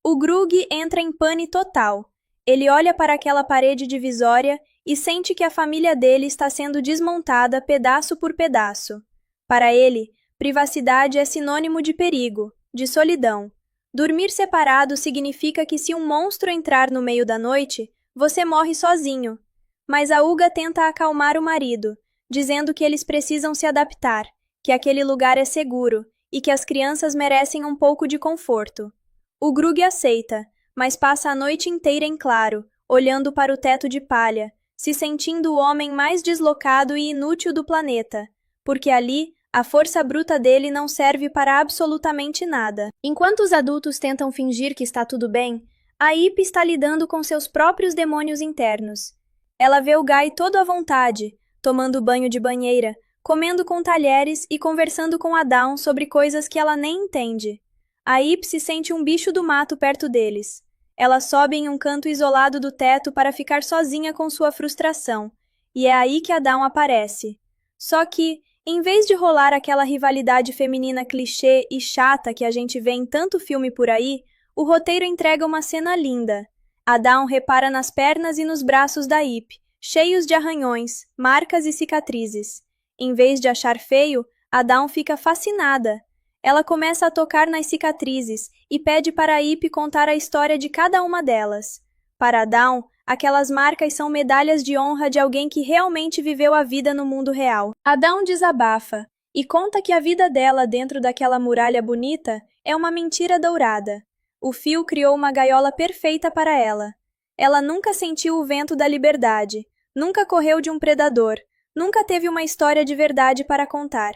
O Grug entra em pane total. Ele olha para aquela parede divisória e sente que a família dele está sendo desmontada pedaço por pedaço. Para ele, privacidade é sinônimo de perigo, de solidão. Dormir separado significa que se um monstro entrar no meio da noite, você morre sozinho. Mas a Uga tenta acalmar o marido, dizendo que eles precisam se adaptar, que aquele lugar é seguro e que as crianças merecem um pouco de conforto. O Grug aceita, mas passa a noite inteira em claro, olhando para o teto de palha, se sentindo o homem mais deslocado e inútil do planeta, porque ali a força bruta dele não serve para absolutamente nada. Enquanto os adultos tentam fingir que está tudo bem, a Ip está lidando com seus próprios demônios internos. Ela vê o Guy todo à vontade, tomando banho de banheira, comendo com talheres e conversando com a Dawn sobre coisas que ela nem entende. A Ip se sente um bicho do mato perto deles. Ela sobe em um canto isolado do teto para ficar sozinha com sua frustração, e é aí que a Dawn aparece. Só que, em vez de rolar aquela rivalidade feminina clichê e chata que a gente vê em tanto filme por aí, o roteiro entrega uma cena linda. A Dawn repara nas pernas e nos braços da Ip, cheios de arranhões, marcas e cicatrizes. Em vez de achar feio, a Dawn fica fascinada. Ela começa a tocar nas cicatrizes e pede para a Ip contar a história de cada uma delas. Para a Dawn, aquelas marcas são medalhas de honra de alguém que realmente viveu a vida no mundo real. A Dawn desabafa e conta que a vida dela dentro daquela muralha bonita é uma mentira dourada. O Phil criou uma gaiola perfeita para ela. Ela nunca sentiu o vento da liberdade, nunca correu de um predador, nunca teve uma história de verdade para contar.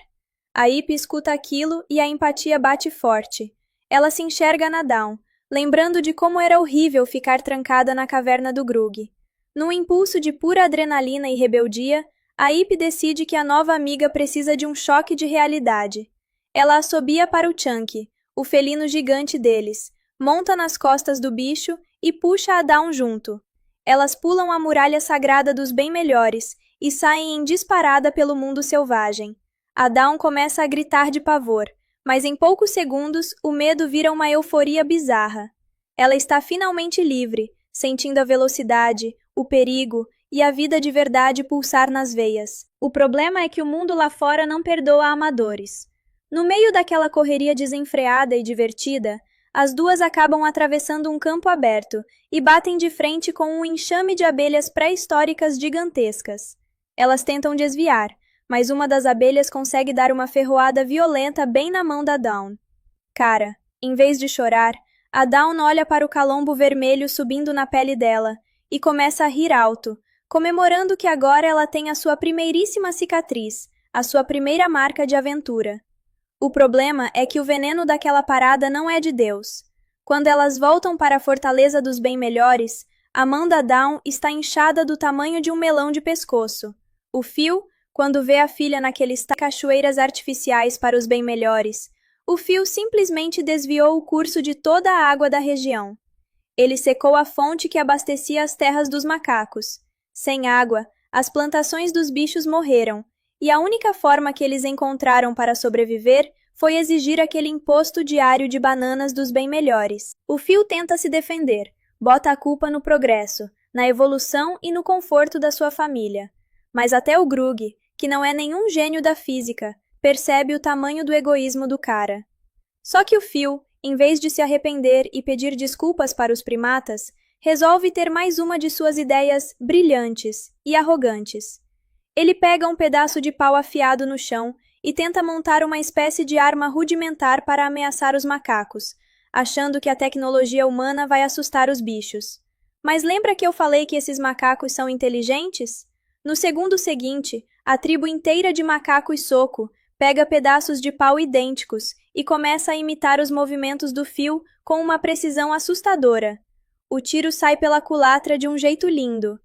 A Ip escuta aquilo e a empatia bate forte. Ela se enxerga na Dawn, lembrando de como era horrível ficar trancada na caverna do Grug. Num impulso de pura adrenalina e rebeldia, a Ip decide que a nova amiga precisa de um choque de realidade. Ela assobia para o Chunky, o felino gigante deles, monta nas costas do bicho e puxa a Dawn junto. Elas pulam a muralha sagrada dos bem-melhores e saem em disparada pelo mundo selvagem. A Dawn começa a gritar de pavor, mas em poucos segundos o medo vira uma euforia bizarra. Ela está finalmente livre, sentindo a velocidade, o perigo e a vida de verdade pulsar nas veias. O problema é que o mundo lá fora não perdoa amadores. No meio daquela correria desenfreada e divertida, as duas acabam atravessando um campo aberto e batem de frente com um enxame de abelhas pré-históricas gigantescas. Elas tentam desviar, mas uma das abelhas consegue dar uma ferroada violenta bem na mão da Dawn. Cara, em vez de chorar, a Dawn olha para o calombo vermelho subindo na pele dela e começa a rir alto, comemorando que agora ela tem a sua primeiríssima cicatriz, a sua primeira marca de aventura. O problema é que o veneno daquela parada não é de Deus. Quando elas voltam para a Fortaleza dos Bem-Melhores, a mão da Dawn está inchada do tamanho de um melão de pescoço. O Phil, quando vê a filha naqueles cachoeiras artificiais para os Bem-Melhores, o Phil simplesmente desviou o curso de toda a água da região. Ele secou a fonte que abastecia as terras dos macacos. Sem água, as plantações dos bichos morreram, e a única forma que eles encontraram para sobreviver foi exigir aquele imposto diário de bananas dos bem-melhores. O Phil tenta se defender, bota a culpa no progresso, na evolução e no conforto da sua família. Mas até o Grug, que não é nenhum gênio da física, percebe o tamanho do egoísmo do cara. Só que o Phil, em vez de se arrepender e pedir desculpas para os primatas, resolve ter mais uma de suas ideias brilhantes e arrogantes. Ele pega um pedaço de pau afiado no chão e tenta montar uma espécie de arma rudimentar para ameaçar os macacos, achando que a tecnologia humana vai assustar os bichos. Mas lembra que eu falei que esses macacos são inteligentes? No segundo seguinte, a tribo inteira de macacos soco pega pedaços de pau idênticos e começa a imitar os movimentos do Phil com uma precisão assustadora. O tiro sai pela culatra de um jeito lindo.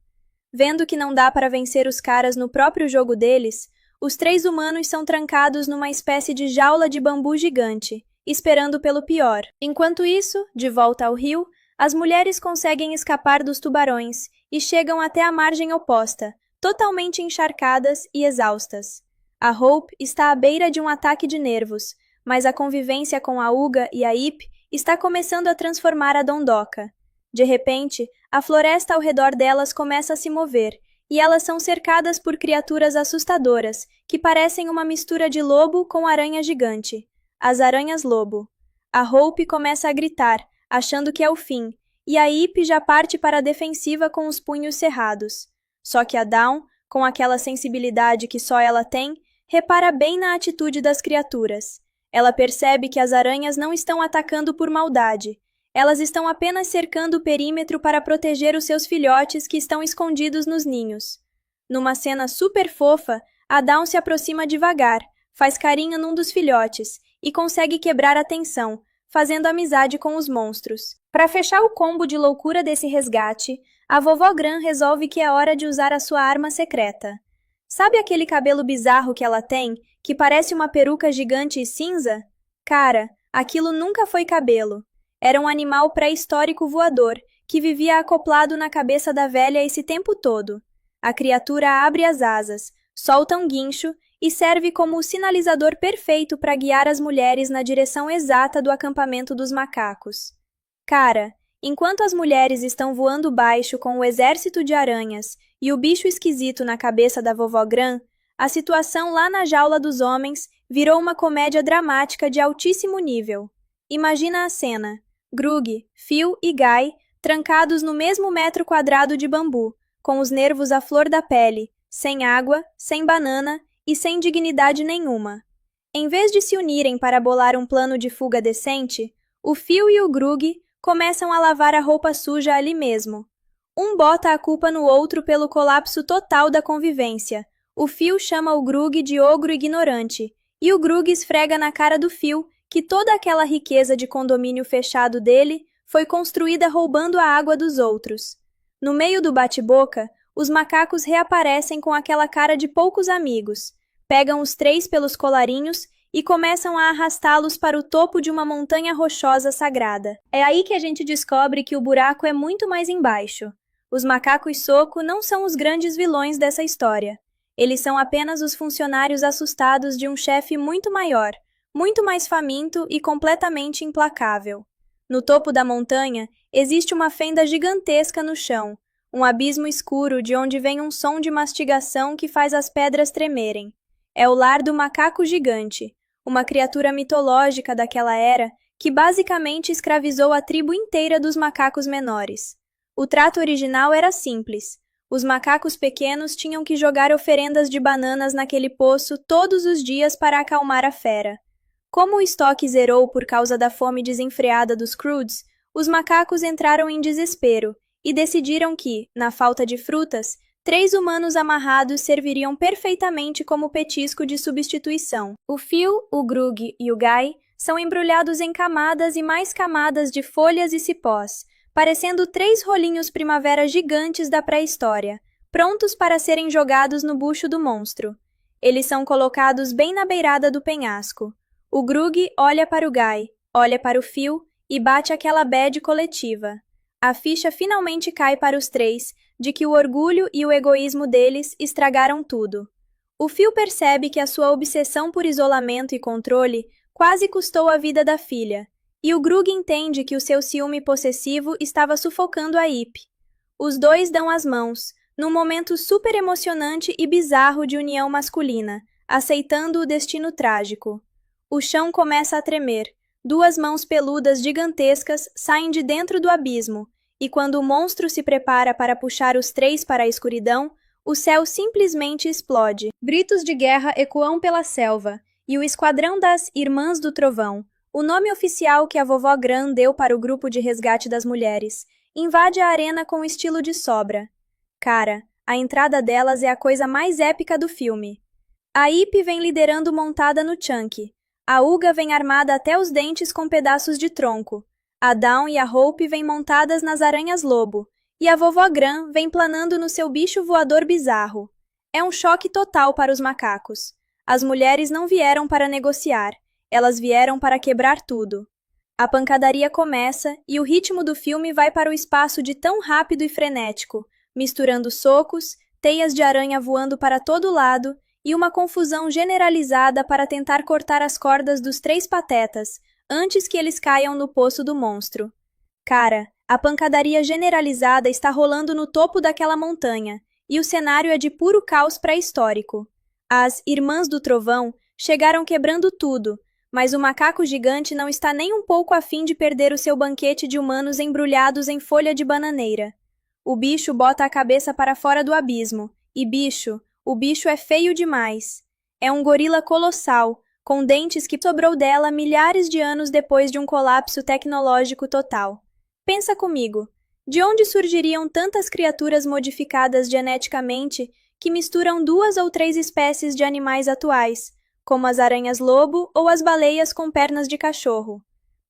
Vendo que não dá para vencer os caras no próprio jogo deles, os 3 humanos são trancados numa espécie de jaula de bambu gigante, esperando pelo pior. Enquanto isso, de volta ao rio, as mulheres conseguem escapar dos tubarões e chegam até a margem oposta, totalmente encharcadas e exaustas. A Hope está à beira de um ataque de nervos, mas a convivência com a Uga e a Ip está começando a transformar a Dondoka. De repente, a floresta ao redor delas começa a se mover, e elas são cercadas por criaturas assustadoras, que parecem uma mistura de lobo com aranha gigante. As aranhas-lobo. A Hope começa a gritar, achando que é o fim, e a Ip já parte para a defensiva com os punhos cerrados. Só que a Dawn, com aquela sensibilidade que só ela tem, repara bem na atitude das criaturas. Ela percebe que as aranhas não estão atacando por maldade. Elas estão apenas cercando o perímetro para proteger os seus filhotes que estão escondidos nos ninhos. Numa cena super fofa, a Dawn se aproxima devagar, faz carinho num dos filhotes e consegue quebrar a tensão, fazendo amizade com os monstros. Para fechar o combo de loucura desse resgate, a vovó Gran resolve que é hora de usar a sua arma secreta. Sabe aquele cabelo bizarro que ela tem, que parece uma peruca gigante e cinza? Cara, aquilo nunca foi cabelo. Era um animal pré-histórico voador, que vivia acoplado na cabeça da velha esse tempo todo. A criatura abre as asas, solta um guincho e serve como o sinalizador perfeito para guiar as mulheres na direção exata do acampamento dos macacos. Cara, enquanto as mulheres estão voando baixo com o exército de aranhas e o bicho esquisito na cabeça da vovó Gran, a situação lá na jaula dos homens virou uma comédia dramática de altíssimo nível. Imagina a cena. Grug, Phil e Guy, trancados no mesmo metro quadrado de bambu, com os nervos à flor da pele, sem água, sem banana e sem dignidade nenhuma. Em vez de se unirem para bolar um plano de fuga decente, o Phil e o Grug começam a lavar a roupa suja ali mesmo. Um bota a culpa no outro pelo colapso total da convivência. O Phil chama o Grug de ogro ignorante, e o Grug esfrega na cara do Phil que toda aquela riqueza de condomínio fechado dele foi construída roubando a água dos outros. No meio do bate-boca, os macacos reaparecem com aquela cara de poucos amigos, pegam os 3 pelos colarinhos e começam a arrastá-los para o topo de uma montanha rochosa sagrada. É aí que a gente descobre que o buraco é muito mais embaixo. Os macacos soco não são os grandes vilões dessa história. Eles são apenas os funcionários assustados de um chefe muito maior, muito mais faminto e completamente implacável. No topo da montanha, existe uma fenda gigantesca no chão, um abismo escuro de onde vem um som de mastigação que faz as pedras tremerem. É o lar do macaco gigante, uma criatura mitológica daquela era que basicamente escravizou a tribo inteira dos macacos menores. O trato original era simples. Os macacos pequenos tinham que jogar oferendas de bananas naquele poço todos os dias para acalmar a fera. Como o estoque zerou por causa da fome desenfreada dos Croods, os macacos entraram em desespero e decidiram que, na falta de frutas, 3 humanos amarrados serviriam perfeitamente como petisco de substituição. O Phil, o Grug e o Guy são embrulhados em camadas e mais camadas de folhas e cipós, parecendo 3 rolinhos primavera gigantes da pré-história, prontos para serem jogados no bucho do monstro. Eles são colocados bem na beirada do penhasco. O Grug olha para o Guy, olha para o Phil e bate aquela bad coletiva. A ficha finalmente cai para os 3 de que o orgulho e o egoísmo deles estragaram tudo. O Phil percebe que a sua obsessão por isolamento e controle quase custou a vida da filha, e o Grug entende que o seu ciúme possessivo estava sufocando a Ip. Os dois dão as mãos, num momento super emocionante e bizarro de união masculina, aceitando o destino trágico. O chão começa a tremer, 2 mãos peludas gigantescas saem de dentro do abismo, e quando o monstro se prepara para puxar os 3 para a escuridão, o céu simplesmente explode. Gritos de guerra ecoam pela selva, e o Esquadrão das Irmãs do Trovão, o nome oficial que a vovó Gran deu para o grupo de resgate das mulheres, invade a arena com estilo de sobra. Cara, a entrada delas é a coisa mais épica do filme. A Ip vem liderando montada no Chunky. A Uga vem armada até os dentes com pedaços de tronco. A Dawn e a Hope vêm montadas nas aranhas-lobo. E a vovó Gran vem planando no seu bicho voador bizarro. É um choque total para os macacos. As mulheres não vieram para negociar. Elas vieram para quebrar tudo. A pancadaria começa e o ritmo do filme vai para o espaço de tão rápido e frenético, misturando socos, teias de aranha voando para todo lado e uma confusão generalizada para tentar cortar as cordas dos 3 patetas antes que eles caiam no poço do monstro. Cara, a pancadaria generalizada está rolando no topo daquela montanha e o cenário é de puro caos pré-histórico. As Irmãs do Trovão chegaram quebrando tudo, mas o macaco gigante não está nem um pouco afim de perder o seu banquete de humanos embrulhados em folha de bananeira. O bicho bota a cabeça para fora do abismo, e o bicho é feio demais. É um gorila colossal, com dentes que sobrou dela milhares de anos depois de um colapso tecnológico total. Pensa comigo, de onde surgiriam tantas criaturas modificadas geneticamente que misturam 2 ou 3 espécies de animais atuais, como as aranhas-lobo ou as baleias com pernas de cachorro?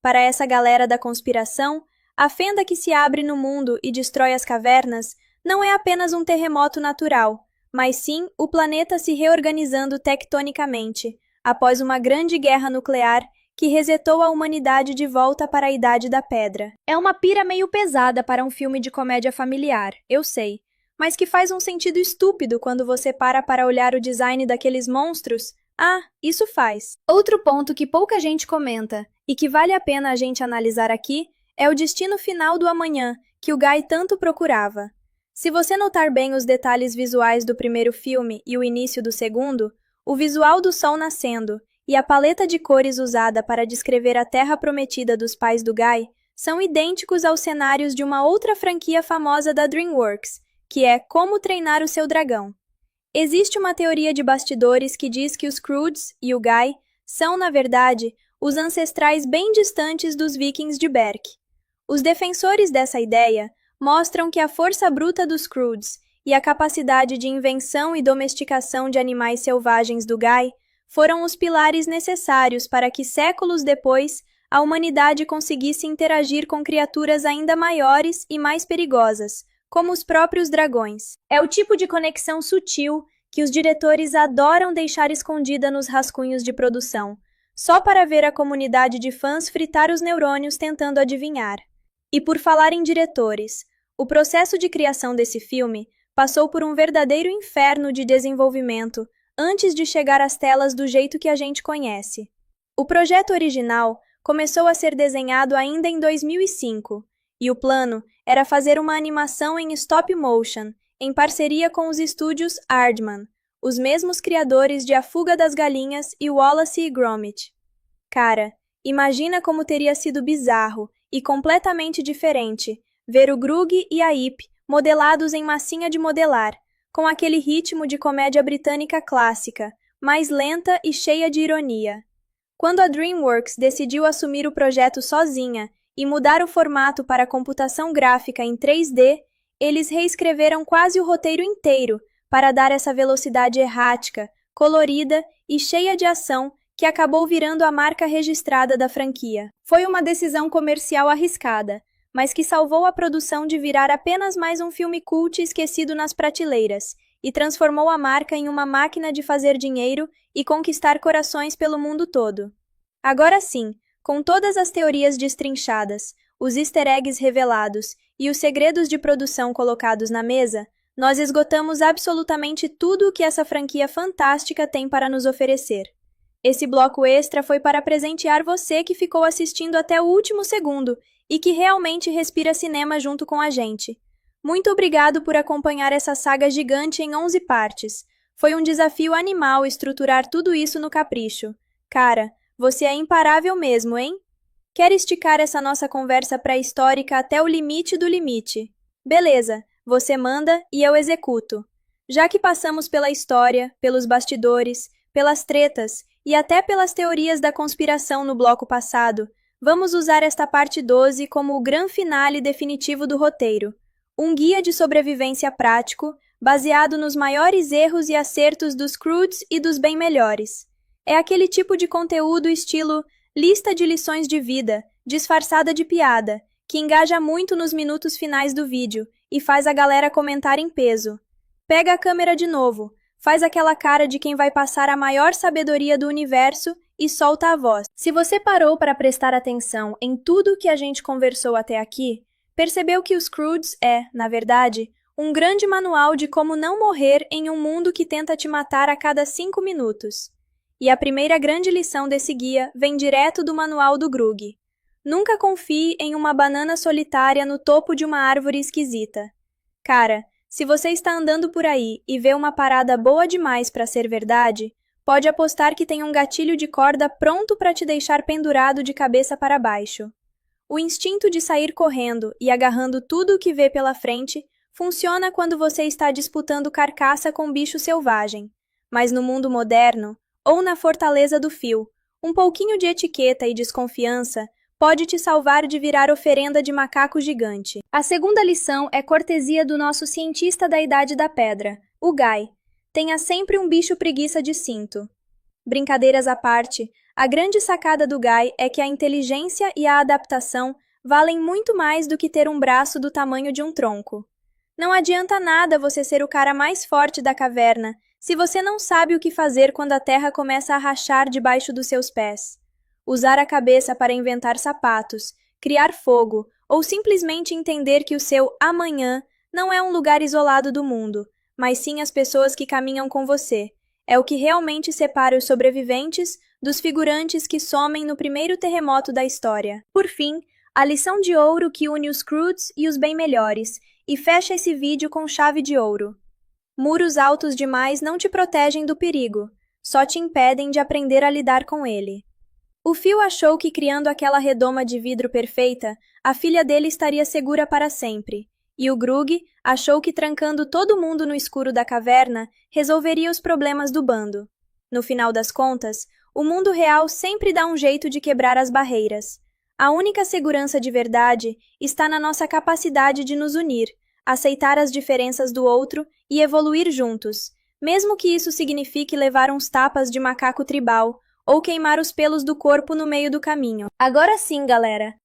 Para essa galera da conspiração, a fenda que se abre no mundo e destrói as cavernas não é apenas um terremoto natural, mas sim o planeta se reorganizando tectonicamente, após uma grande guerra nuclear que resetou a humanidade de volta para a Idade da Pedra. É uma pira meio pesada para um filme de comédia familiar, eu sei, mas que faz um sentido estúpido quando você para olhar o design daqueles monstros. Ah, isso faz. Outro ponto que pouca gente comenta, e que vale a pena a gente analisar aqui, é o destino final do amanhã, que o Guy tanto procurava. Se você notar bem os detalhes visuais do primeiro filme e o início do segundo, o visual do sol nascendo e a paleta de cores usada para descrever a Terra Prometida dos pais do Guy são idênticos aos cenários de uma outra franquia famosa da DreamWorks, que é Como Treinar o Seu Dragão. Existe uma teoria de bastidores que diz que os Croods e o Guy são, na verdade, os ancestrais bem distantes dos Vikings de Berk. Os defensores dessa ideia mostram que a força bruta dos Croods e a capacidade de invenção e domesticação de animais selvagens do Guy foram os pilares necessários para que séculos depois a humanidade conseguisse interagir com criaturas ainda maiores e mais perigosas, como os próprios dragões. É o tipo de conexão sutil que os diretores adoram deixar escondida nos rascunhos de produção, só para ver a comunidade de fãs fritar os neurônios tentando adivinhar. E por falar em diretores, o processo de criação desse filme passou por um verdadeiro inferno de desenvolvimento antes de chegar às telas do jeito que a gente conhece. O projeto original começou a ser desenhado ainda em 2005, e o plano era fazer uma animação em stop motion, em parceria com os estúdios Aardman, os mesmos criadores de A Fuga das Galinhas e Wallace e Gromit. Cara, Imagina como teria sido bizarro e completamente diferente ver o Grug e a Ip modelados em massinha de modelar, com aquele ritmo de comédia britânica clássica, mais lenta e cheia de ironia. Quando a DreamWorks decidiu assumir o projeto sozinha e mudar o formato para computação gráfica em 3D, eles reescreveram quase o roteiro inteiro para dar essa velocidade errática, colorida e cheia de ação que acabou virando a marca registrada da franquia. Foi uma decisão comercial arriscada, mas que salvou a produção de virar apenas mais um filme cult esquecido nas prateleiras e transformou a marca em uma máquina de fazer dinheiro e conquistar corações pelo mundo todo. Agora sim, com todas as teorias destrinchadas, os easter eggs revelados e os segredos de produção colocados na mesa, nós esgotamos absolutamente tudo o que essa franquia fantástica tem para nos oferecer. Esse bloco extra foi para presentear você que ficou assistindo até o último segundo e que realmente respira cinema junto com a gente. Muito obrigado por acompanhar essa saga gigante em 11 partes. Foi um desafio animal estruturar tudo isso no capricho. Cara, você é imparável mesmo, hein? Quer esticar essa nossa conversa pré-histórica até o limite do limite? Beleza, você manda e eu executo. Já que passamos pela história, pelos bastidores, pelas tretas e até pelas teorias da conspiração no bloco passado, vamos usar esta parte 12 como o grande finale definitivo do roteiro. Um guia de sobrevivência prático, baseado nos maiores erros e acertos dos Croods e dos bem-melhores. É aquele tipo de conteúdo estilo lista de lições de vida, disfarçada de piada, que engaja muito nos minutos finais do vídeo e faz a galera comentar em peso. Pega a câmera de novo, faz aquela cara de quem vai passar a maior sabedoria do universo e solta a voz. Se você parou para prestar atenção em tudo que a gente conversou até aqui, percebeu que os Croods é, na verdade, um grande manual de como não morrer em um mundo que tenta te matar a cada 5 minutos. E a primeira grande lição desse guia vem direto do manual do Grug. Nunca confie em uma banana solitária no topo de uma árvore esquisita. Cara, se você está andando por aí e vê uma parada boa demais para ser verdade, pode apostar que tem um gatilho de corda pronto para te deixar pendurado de cabeça para baixo. O instinto de sair correndo e agarrando tudo o que vê pela frente funciona quando você está disputando carcaça com um bicho selvagem. Mas no mundo moderno, ou na fortaleza do fio, um pouquinho de etiqueta e desconfiança pode te salvar de virar oferenda de macaco gigante. A segunda lição é cortesia do nosso cientista da Idade da Pedra, o Guy. Tenha sempre um bicho preguiça de cinto. Brincadeiras à parte, a grande sacada do Guy é que a inteligência e a adaptação valem muito mais do que ter um braço do tamanho de um tronco. Não adianta nada você ser o cara mais forte da caverna se você não sabe o que fazer quando a terra começa a rachar debaixo dos seus pés. Usar a cabeça para inventar sapatos, criar fogo ou simplesmente entender que o seu amanhã não é um lugar isolado do mundo, mas sim as pessoas que caminham com você. É o que realmente separa os sobreviventes dos figurantes que somem no primeiro terremoto da história. Por fim, a lição de ouro que une os Croods e os bem-melhores e fecha esse vídeo com chave de ouro. Muros altos demais não te protegem do perigo, só te impedem de aprender a lidar com ele. O Phil achou que criando aquela redoma de vidro perfeita, a filha dele estaria segura para sempre, e o Grug achou que trancando todo mundo no escuro da caverna resolveria os problemas do bando. No final das contas, o mundo real sempre dá um jeito de quebrar as barreiras. A única segurança de verdade está na nossa capacidade de nos unir, aceitar as diferenças do outro e evoluir juntos, mesmo que isso signifique levar uns tapas de macaco tribal ou queimar os pelos do corpo no meio do caminho. Agora sim, galera,